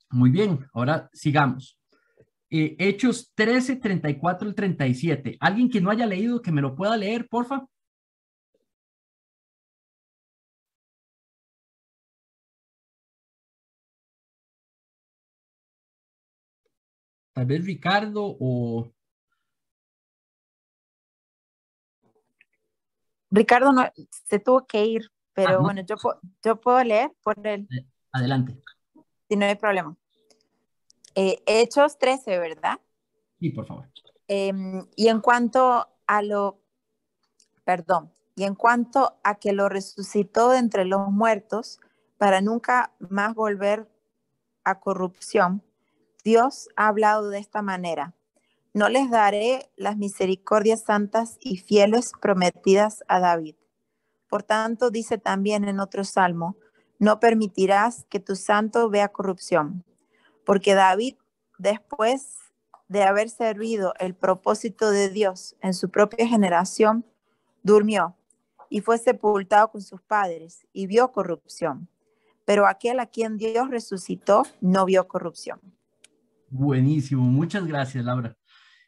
muy bien, ahora sigamos. Hechos 13:34-37. ¿Alguien que no haya leído que me lo pueda leer, porfa? Tal vez Ricardo o... Ricardo no, se tuvo que ir, pero no. bueno, yo puedo leer por él. Adelante. Si no hay problema. Hechos 13, ¿verdad? Sí, por favor. Y en cuanto a que lo resucitó de entre los muertos para nunca más volver a corrupción, Dios ha hablado de esta manera: no les daré las misericordias santas y fieles prometidas a David. Por tanto, dice también en otro salmo: no permitirás que tu santo vea corrupción. Porque David, después de haber servido el propósito de Dios en su propia generación, durmió y fue sepultado con sus padres y vio corrupción. Pero aquel a quien Dios resucitó no vio corrupción. Buenísimo, muchas gracias, Laura.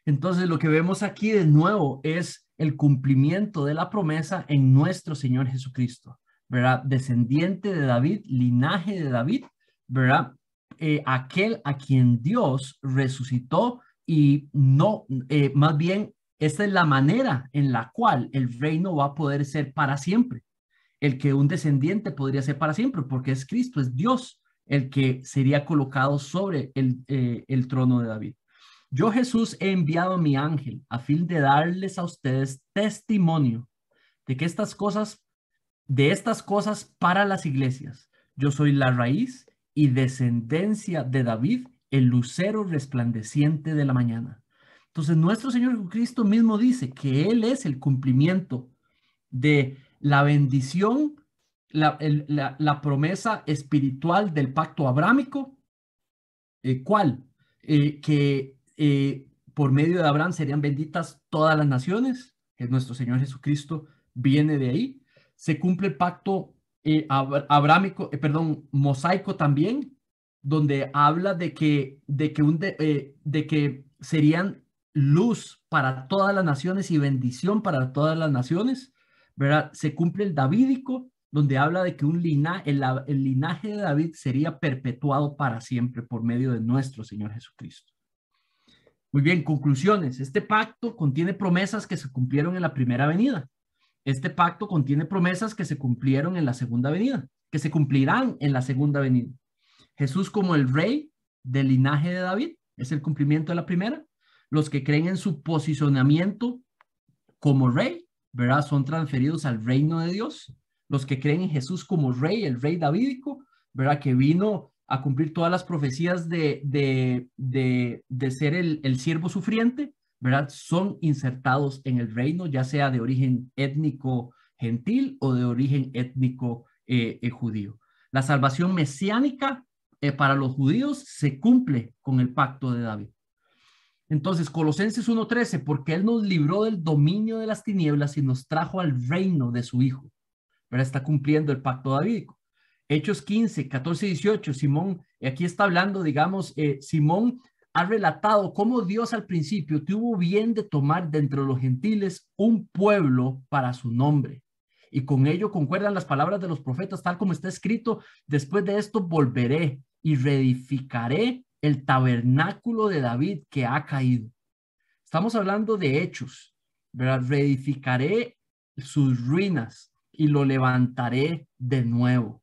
Entonces lo que vemos aquí de nuevo es el cumplimiento de la promesa en nuestro Señor Jesucristo, ¿verdad? Descendiente de David, linaje de David, ¿verdad? Aquel a quien Dios resucitó y no, más bien, esta es la manera en la cual el reino va a poder ser para siempre. El que un descendiente podría ser para siempre, porque es Cristo, es Dios el que sería colocado sobre el trono de David. Yo, Jesús, he enviado a mi ángel a fin de darles a ustedes testimonio de que estas cosas para las iglesias. Yo soy la raíz y descendencia de David, el lucero resplandeciente de la mañana. Entonces, nuestro Señor Jesucristo mismo dice que Él es el cumplimiento de la bendición, la promesa espiritual del pacto abrámico. ¿Cuál? Que por medio de Abraham serían benditas todas las naciones, que nuestro Señor Jesucristo viene de ahí. Se cumple el pacto abrámico, mosaico también, donde habla de que serían luz para todas las naciones y bendición para todas las naciones, ¿verdad? Se cumple el davídico, donde habla de que el linaje de David sería perpetuado para siempre por medio de nuestro Señor Jesucristo. Muy bien, conclusiones. Este pacto contiene promesas que se cumplieron en la primera venida. Este pacto contiene promesas que se cumplieron en la segunda venida, que se cumplirán en la segunda venida. Jesús como el rey del linaje de David es el cumplimiento de la primera. Los que creen en su posicionamiento como rey, ¿verdad? Son transferidos al reino de Dios. Los que creen en Jesús como rey, el rey davídico, ¿verdad? Que vino a cumplir todas las profecías de ser el siervo sufriente, ¿verdad? Son insertados en el reino, ya sea de origen étnico gentil o de origen étnico judío. La salvación mesiánica para los judíos se cumple con el pacto de David. Entonces, Colosenses 1:13, porque Él nos libró del dominio de las tinieblas y nos trajo al reino de su Hijo. Pero está cumpliendo el pacto davídico. Hechos 15, 14 y 18, Simón, aquí está hablando, digamos, Simón ha relatado cómo Dios al principio tuvo bien de tomar de entre los gentiles un pueblo para su nombre. Y con ello concuerdan las palabras de los profetas, tal como está escrito: después de esto volveré y reedificaré el tabernáculo de David que ha caído. Estamos hablando de hechos, ¿verdad? Reedificaré sus ruinas y lo levantaré de nuevo,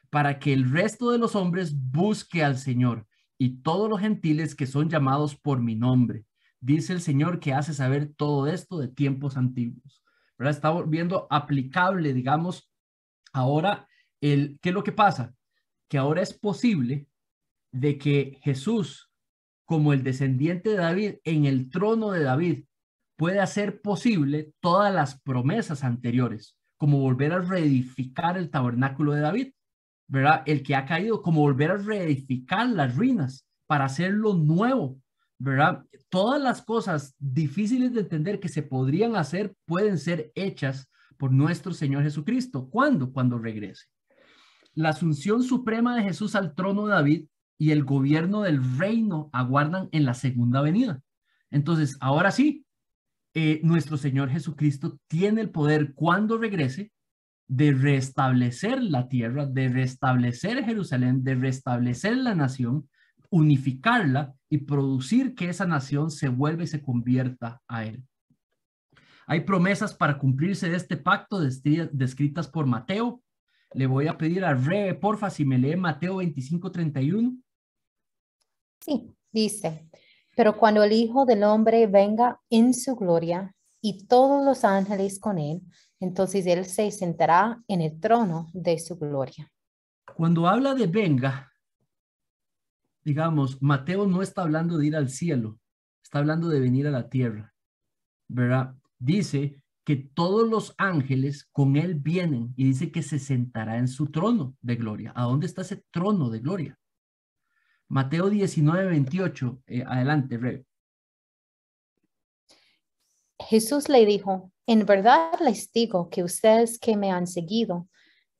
para que el resto de los hombres busque al Señor y todos los gentiles que son llamados por mi nombre. Dice el Señor que hace saber todo esto de tiempos antiguos. ¿Verdad? Está volviendo aplicable, digamos, ahora, ¿qué es lo que pasa? Que ahora es posible de que Jesús, como el descendiente de David, en el trono de David, puede hacer posible todas las promesas anteriores, como volver a reedificar el tabernáculo de David, ¿verdad? El que ha caído, como volver a reedificar las ruinas para hacerlo nuevo, ¿verdad? Todas las cosas difíciles de entender que se podrían hacer pueden ser hechas por nuestro Señor Jesucristo. ¿Cuándo? Cuando regrese. La asunción suprema de Jesús al trono de David y el gobierno del reino aguardan en la segunda venida. Entonces, ahora sí, nuestro Señor Jesucristo tiene el poder cuando regrese de restablecer la tierra, de restablecer Jerusalén, de restablecer la nación, unificarla y producir que esa nación se vuelva y se convierta a Él. Hay promesas para cumplirse de este pacto descritas por Mateo. Le voy a pedir a Rebe, porfa, si me lee Mateo 25:31. Sí, dice: pero cuando el Hijo del Hombre venga en su gloria y todos los ángeles con él, entonces él se sentará en el trono de su gloria. Cuando habla de venga, digamos, Mateo no está hablando de ir al cielo, está hablando de venir a la tierra, ¿verdad? Dice que todos los ángeles con él vienen y dice que se sentará en su trono de gloria. ¿A dónde está ese trono de gloria? Mateo 19:28, adelante, Rebe. Jesús le dijo: en verdad les digo que ustedes que me han seguido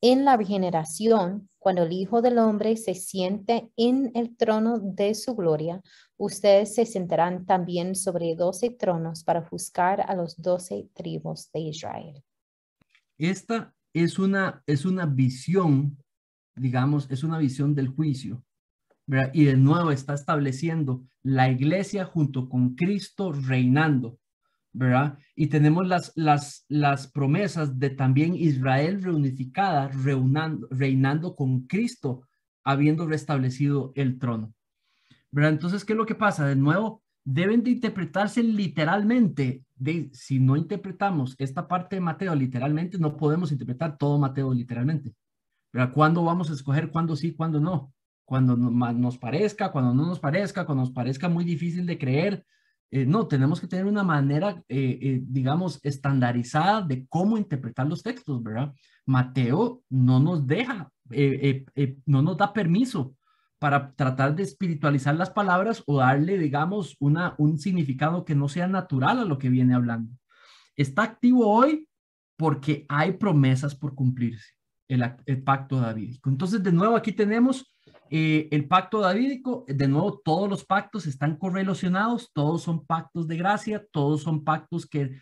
En la regeneración, cuando el Hijo del Hombre se siente en el trono de su gloria, ustedes se sentarán también sobre 12 tronos para juzgar a los 12 tribus de Israel. Esta es una visión, digamos, es una visión del juicio, ¿verdad? Y de nuevo está estableciendo la iglesia junto con Cristo reinando, ¿verdad? Y tenemos las promesas de también Israel reunificada, reinando con Cristo, habiendo restablecido el trono, ¿verdad? Entonces, ¿qué es lo que pasa? De nuevo, deben de interpretarse literalmente. Si no interpretamos esta parte de Mateo literalmente, no podemos interpretar todo Mateo literalmente, ¿verdad? ¿Cuándo vamos a escoger cuándo sí, cuándo no? Cuando nos parezca, cuando no nos parezca, cuando nos parezca muy difícil de creer. No, tenemos que tener una manera, digamos, estandarizada de cómo interpretar los textos, ¿verdad? Mateo no nos deja, no nos da permiso para tratar de espiritualizar las palabras o darle, digamos, un significado que no sea natural a lo que viene hablando. Está activo hoy porque hay promesas por cumplirse, el pacto davídico. Entonces, de nuevo, aquí tenemos el pacto davídico. De nuevo, todos los pactos están correlacionados, todos son pactos de gracia, todos son pactos que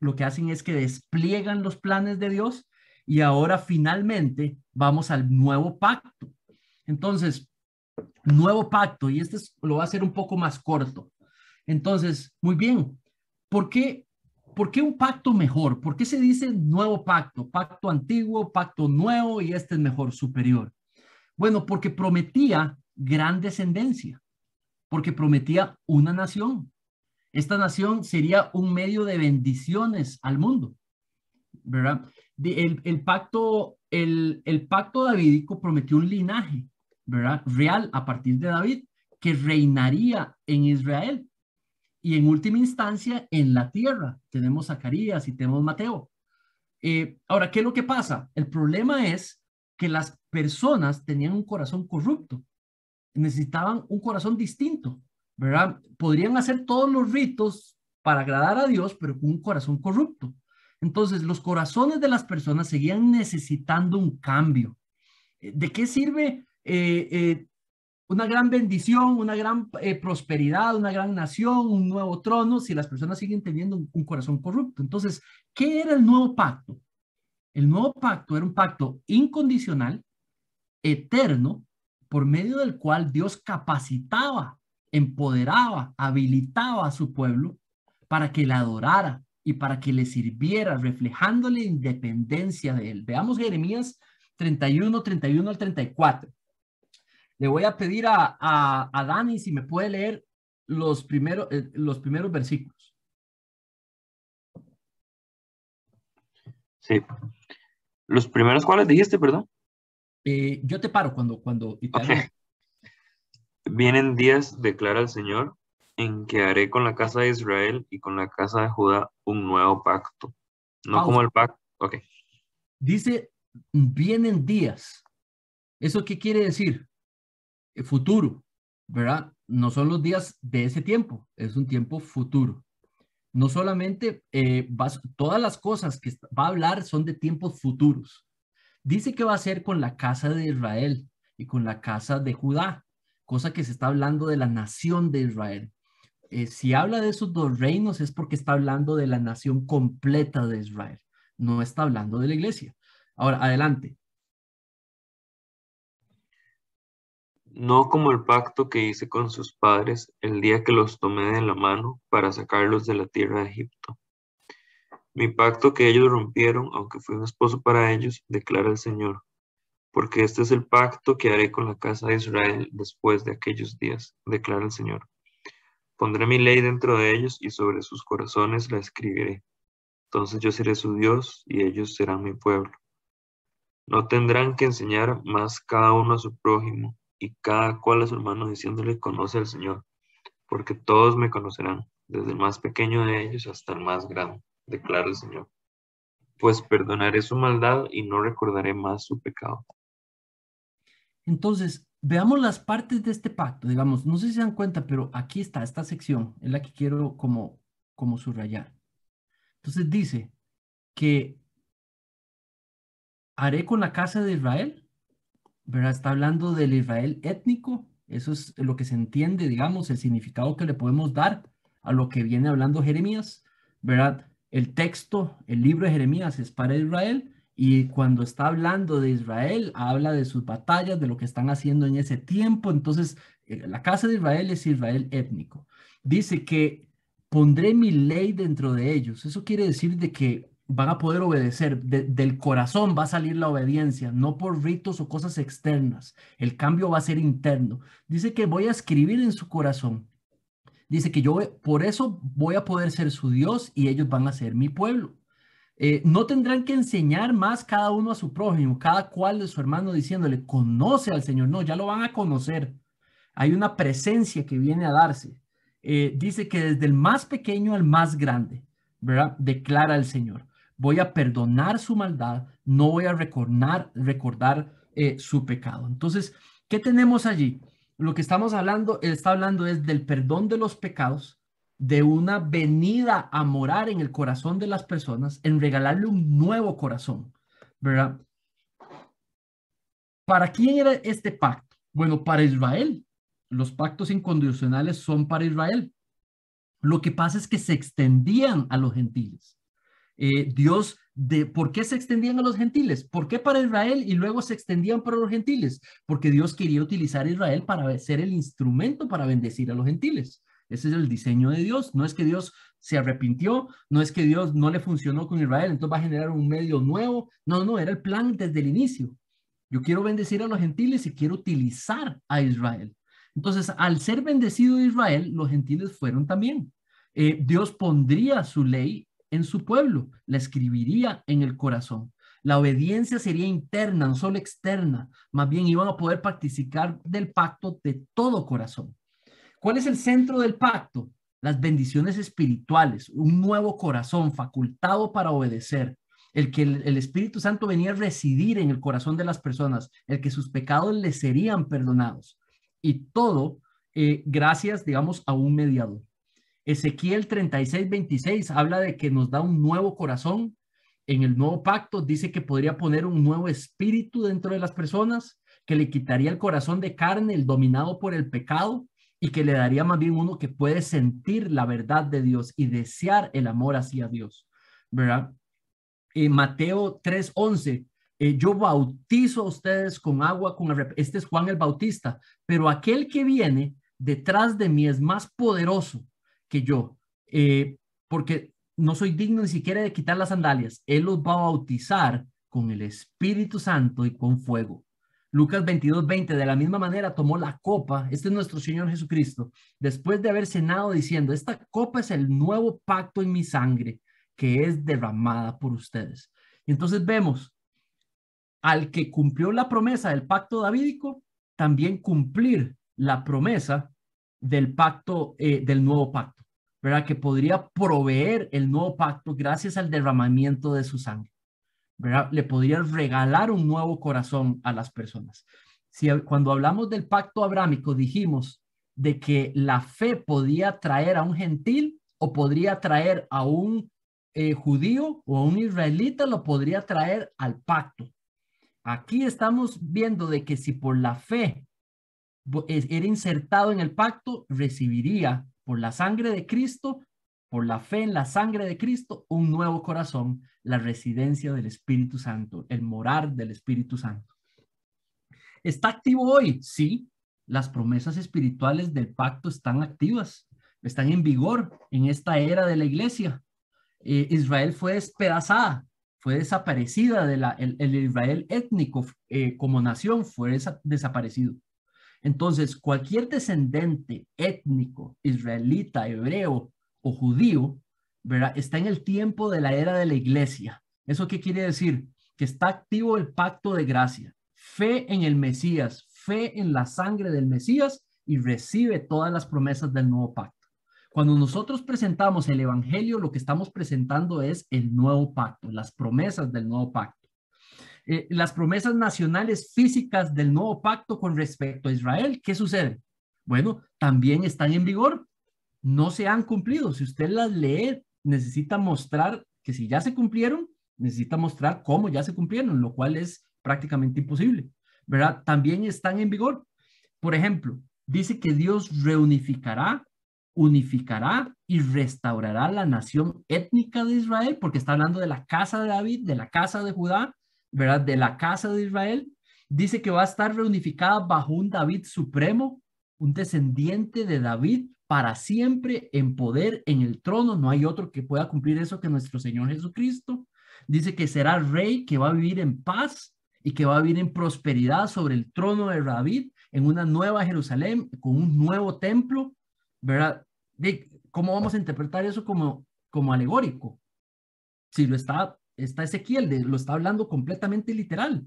lo que hacen es que despliegan los planes de Dios. Y ahora finalmente vamos al nuevo pacto. Entonces, nuevo pacto, y lo va a hacer un poco más corto. Entonces, muy bien, ¿por qué un pacto mejor? ¿Por qué se dice nuevo pacto? Pacto antiguo, pacto nuevo, y este es mejor, superior. Bueno, porque prometía gran descendencia, porque prometía una nación. Esta nación sería un medio de bendiciones al mundo, ¿verdad? El pacto davídico prometió un linaje, ¿verdad? Real a partir de David, que reinaría en Israel y en última instancia en la tierra. Tenemos Zacarías y tenemos Mateo. Ahora, ¿qué es lo que pasa? El problema es que las personas tenían un corazón corrupto, necesitaban un corazón distinto, ¿verdad? Podrían hacer todos los ritos para agradar a Dios, pero con un corazón corrupto. Entonces, los corazones de las personas seguían necesitando un cambio. ¿De qué sirve una gran bendición, una gran prosperidad, una gran nación, un nuevo trono, si las personas siguen teniendo un corazón corrupto? Entonces, ¿qué era el nuevo pacto? El nuevo pacto era un pacto incondicional, eterno, por medio del cual Dios capacitaba, empoderaba, habilitaba a su pueblo para que le adorara y para que le sirviera, reflejándole independencia de él. Veamos Jeremías 31 al 34. Le voy a pedir a Dani si me puede leer los primeros versículos. Sí. ¿Los primeros cuáles dijiste, perdón? Yo te paro cuando Okay. Vienen días, declara el Señor, en que haré con la casa de Israel y con la casa de Judá un nuevo pacto. No pausa. como el pacto. Ok. Dice, vienen días. ¿Eso qué quiere decir? Futuro, ¿verdad? No son los días de ese tiempo, es un tiempo futuro. No solamente todas las cosas que va a hablar son de tiempos futuros. Dice que va a ser con la casa de Israel y con la casa de Judá, cosa que se está hablando de la nación de Israel. Si habla de esos dos reinos es porque está hablando de la nación completa de Israel, no está hablando de la iglesia. Ahora, adelante. No como el pacto que hice con sus padres el día que los tomé de la mano para sacarlos de la tierra de Egipto. Mi pacto que ellos rompieron, aunque fui un esposo para ellos, declara el Señor. Porque este es el pacto que haré con la casa de Israel después de aquellos días, declara el Señor. Pondré mi ley dentro de ellos y sobre sus corazones la escribiré. Entonces yo seré su Dios y ellos serán mi pueblo. No tendrán que enseñar más cada uno a su prójimo y cada cual a su hermano diciéndole conoce al Señor, porque todos me conocerán, desde el más pequeño de ellos hasta el más grande, declara el Señor. Pues perdonaré su maldad y no recordaré más su pecado. Entonces, veamos las partes de este pacto, digamos, no sé si se dan cuenta, pero aquí está, esta sección es la que quiero como subrayar. Entonces dice que haré con la casa de Israel, ¿verdad? Está hablando del Israel étnico. Eso es lo que se entiende, digamos, el significado que le podemos dar a lo que viene hablando Jeremías, ¿verdad? El texto, el libro de Jeremías es para Israel, y cuando está hablando de Israel, habla de sus batallas, de lo que están haciendo en ese tiempo. Entonces, la casa de Israel es Israel étnico. Dice que pondré mi ley dentro de ellos. Eso quiere decir de que van a poder obedecer. Del corazón va a salir la obediencia, no por ritos o cosas externas. El cambio va a ser interno. Dice que voy a escribir en su corazón. Dice que yo por eso voy a poder ser su Dios y ellos van a ser mi pueblo. No tendrán que enseñar más cada uno a su prójimo, cada cual de su hermano, diciéndole, conoce al Señor. No, ya lo van a conocer. Hay una presencia que viene a darse. Dice que desde el más pequeño al más grande, ¿verdad? Declara el Señor. Voy a perdonar su maldad, no voy a recordar su pecado. Entonces, ¿qué tenemos allí? Lo que estamos hablando, está hablando es del perdón de los pecados, de una venida a morar en el corazón de las personas, en regalarle un nuevo corazón, ¿verdad? ¿Para quién era este pacto? Bueno, para Israel. Los pactos incondicionales son para Israel. Lo que pasa es que se extendían a los gentiles. ¿Por qué se extendían a los gentiles? ¿Por qué para Israel y luego se extendían para los gentiles? Porque Dios quería utilizar a Israel para ser el instrumento para bendecir a los gentiles. Ese es el diseño de Dios. No es que Dios se arrepintió, no es que Dios no le funcionó con Israel, entonces va a generar un medio nuevo. No, era el plan desde el inicio. Yo quiero bendecir a los gentiles y quiero utilizar a Israel. Entonces, al ser bendecido Israel, los gentiles fueron también. Dios pondría su ley en su pueblo, la escribiría en el corazón. La obediencia sería interna, no solo externa. Más bien iban a poder participar del pacto de todo corazón. ¿Cuál es el centro del pacto? Las bendiciones espirituales, un nuevo corazón facultado para obedecer. El que el Espíritu Santo venía a residir en el corazón de las personas, el que sus pecados les serían perdonados. Y todo gracias, digamos, a un mediador. Ezequiel 36:26 habla de que nos da un nuevo corazón. En el nuevo pacto dice que podría poner un nuevo espíritu dentro de las personas, que le quitaría el corazón de carne, el dominado por el pecado, y que le daría más bien uno que puede sentir la verdad de Dios y desear el amor hacia Dios, ¿verdad? Mateo 3:11, yo bautizo a ustedes con agua, este es Juan el Bautista, pero aquel que viene detrás de mí es más poderoso que yo, porque no soy digno ni siquiera de quitar las sandalias. Él los va a bautizar con el Espíritu Santo y con fuego. Lucas 22:20, de la misma manera tomó la copa, este es nuestro Señor Jesucristo, después de haber cenado diciendo, esta copa es el nuevo pacto en mi sangre, que es derramada por ustedes. Y entonces vemos al que cumplió la promesa del pacto davídico, también cumplir la promesa del pacto, del nuevo pacto, ¿verdad? Que podría proveer el nuevo pacto gracias al derramamiento de su sangre, ¿verdad? Le podría regalar un nuevo corazón a las personas. Cuando hablamos del pacto abrámico, dijimos de que la fe podía traer a un gentil o podría traer a un judío o a un israelita, lo podría traer al pacto. Aquí estamos viendo de que si por la fe era insertado en el pacto, recibiría por la sangre de Cristo, por la fe en la sangre de Cristo, un nuevo corazón, la residencia del Espíritu Santo, el morar del Espíritu Santo. ¿Está activo hoy? Sí, las promesas espirituales del pacto están activas, están en vigor en esta era de la iglesia. Israel fue despedazada, fue desaparecida, el Israel étnico como nación fue desaparecido. Entonces, cualquier descendente étnico, israelita, hebreo o judío, ¿verdad? Está en el tiempo de la era de la iglesia. ¿Eso qué quiere decir? Que está activo el pacto de gracia, fe en el Mesías, fe en la sangre del Mesías y recibe todas las promesas del nuevo pacto. Cuando nosotros presentamos el evangelio, lo que estamos presentando es el nuevo pacto, las promesas del nuevo pacto. Las promesas nacionales físicas del nuevo pacto con respecto a Israel, ¿qué sucede? Bueno, también están en vigor, no se han cumplido. Si usted las lee, necesita mostrar que si ya se cumplieron, necesita mostrar cómo ya se cumplieron, lo cual es prácticamente imposible, ¿verdad? También están en vigor. Por ejemplo, dice que Dios reunificará, unificará y restaurará la nación étnica de Israel, porque está hablando de la casa de David, de la casa de Judá, ¿verdad? De la casa de Israel. Dice que va a estar reunificada bajo un David supremo, un descendiente de David para siempre en poder en el trono. No hay otro que pueda cumplir eso que nuestro Señor Jesucristo. Dice que será rey que va a vivir en paz y que va a vivir en prosperidad sobre el trono de David, en una nueva Jerusalén, con un nuevo templo, ¿verdad? ¿Cómo vamos a interpretar eso como alegórico? Si lo está Ezequiel, lo está hablando completamente literal,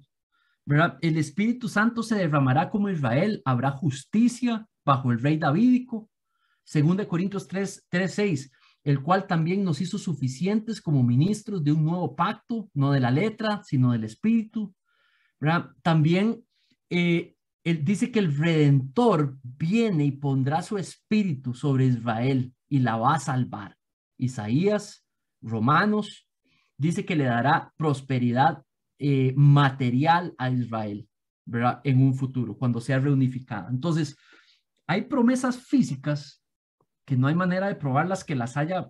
¿verdad? El Espíritu Santo se derramará como Israel, habrá justicia bajo el rey davídico. 2 Corintios 3:6, el cual también nos hizo suficientes como ministros de un nuevo pacto, no de la letra, sino del Espíritu, ¿verdad? También él dice que el Redentor viene y pondrá su espíritu sobre Israel y la va a salvar. Isaías, Romanos, dice que le dará prosperidad material a Israel, ¿verdad? En un futuro, cuando sea reunificada. Entonces, hay promesas físicas que no hay manera de probarlas que las haya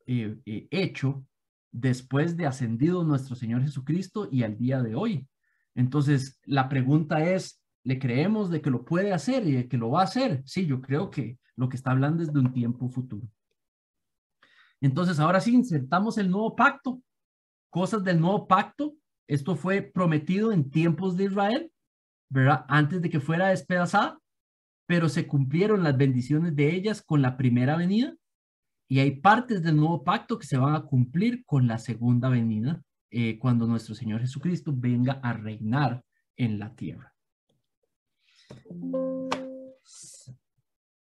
hecho después de ascendido nuestro Señor Jesucristo y al día de hoy. Entonces, la pregunta es, ¿le creemos de que lo puede hacer y de que lo va a hacer? Sí, yo creo que lo que está hablando es de un tiempo futuro. Entonces, ahora sí, insertamos el nuevo pacto. Cosas del nuevo pacto. Esto fue prometido en tiempos de Israel, ¿verdad? Antes de que fuera despedazada, pero se cumplieron las bendiciones de ellas con la primera venida. Y hay partes del nuevo pacto que se van a cumplir con la segunda venida, cuando nuestro Señor Jesucristo venga a reinar en la tierra.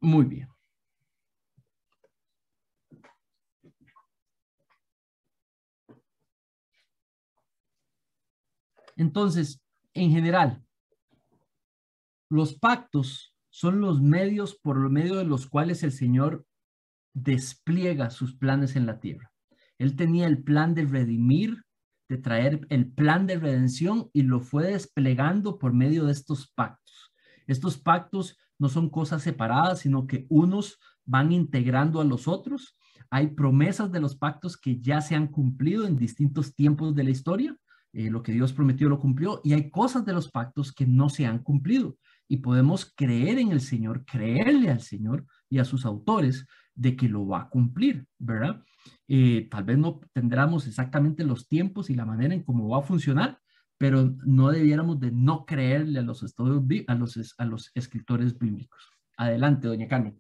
Muy bien. Entonces, en general, los pactos son los medios por medio de los cuales el Señor despliega sus planes en la tierra. Él tenía el plan de redimir, de traer el plan de redención y lo fue desplegando por medio de estos pactos. Estos pactos no son cosas separadas, sino que unos van integrando a los otros. Hay promesas de los pactos que ya se han cumplido en distintos tiempos de la historia. Lo que Dios prometió lo cumplió, y hay cosas de los pactos que no se han cumplido. Y podemos creer en el Señor, creerle al Señor y a sus autores de que lo va a cumplir, ¿verdad? Tal vez no tendremos exactamente los tiempos y la manera en cómo va a funcionar, pero no debiéramos de no creerle a los escritores bíblicos. Adelante, doña Carmen.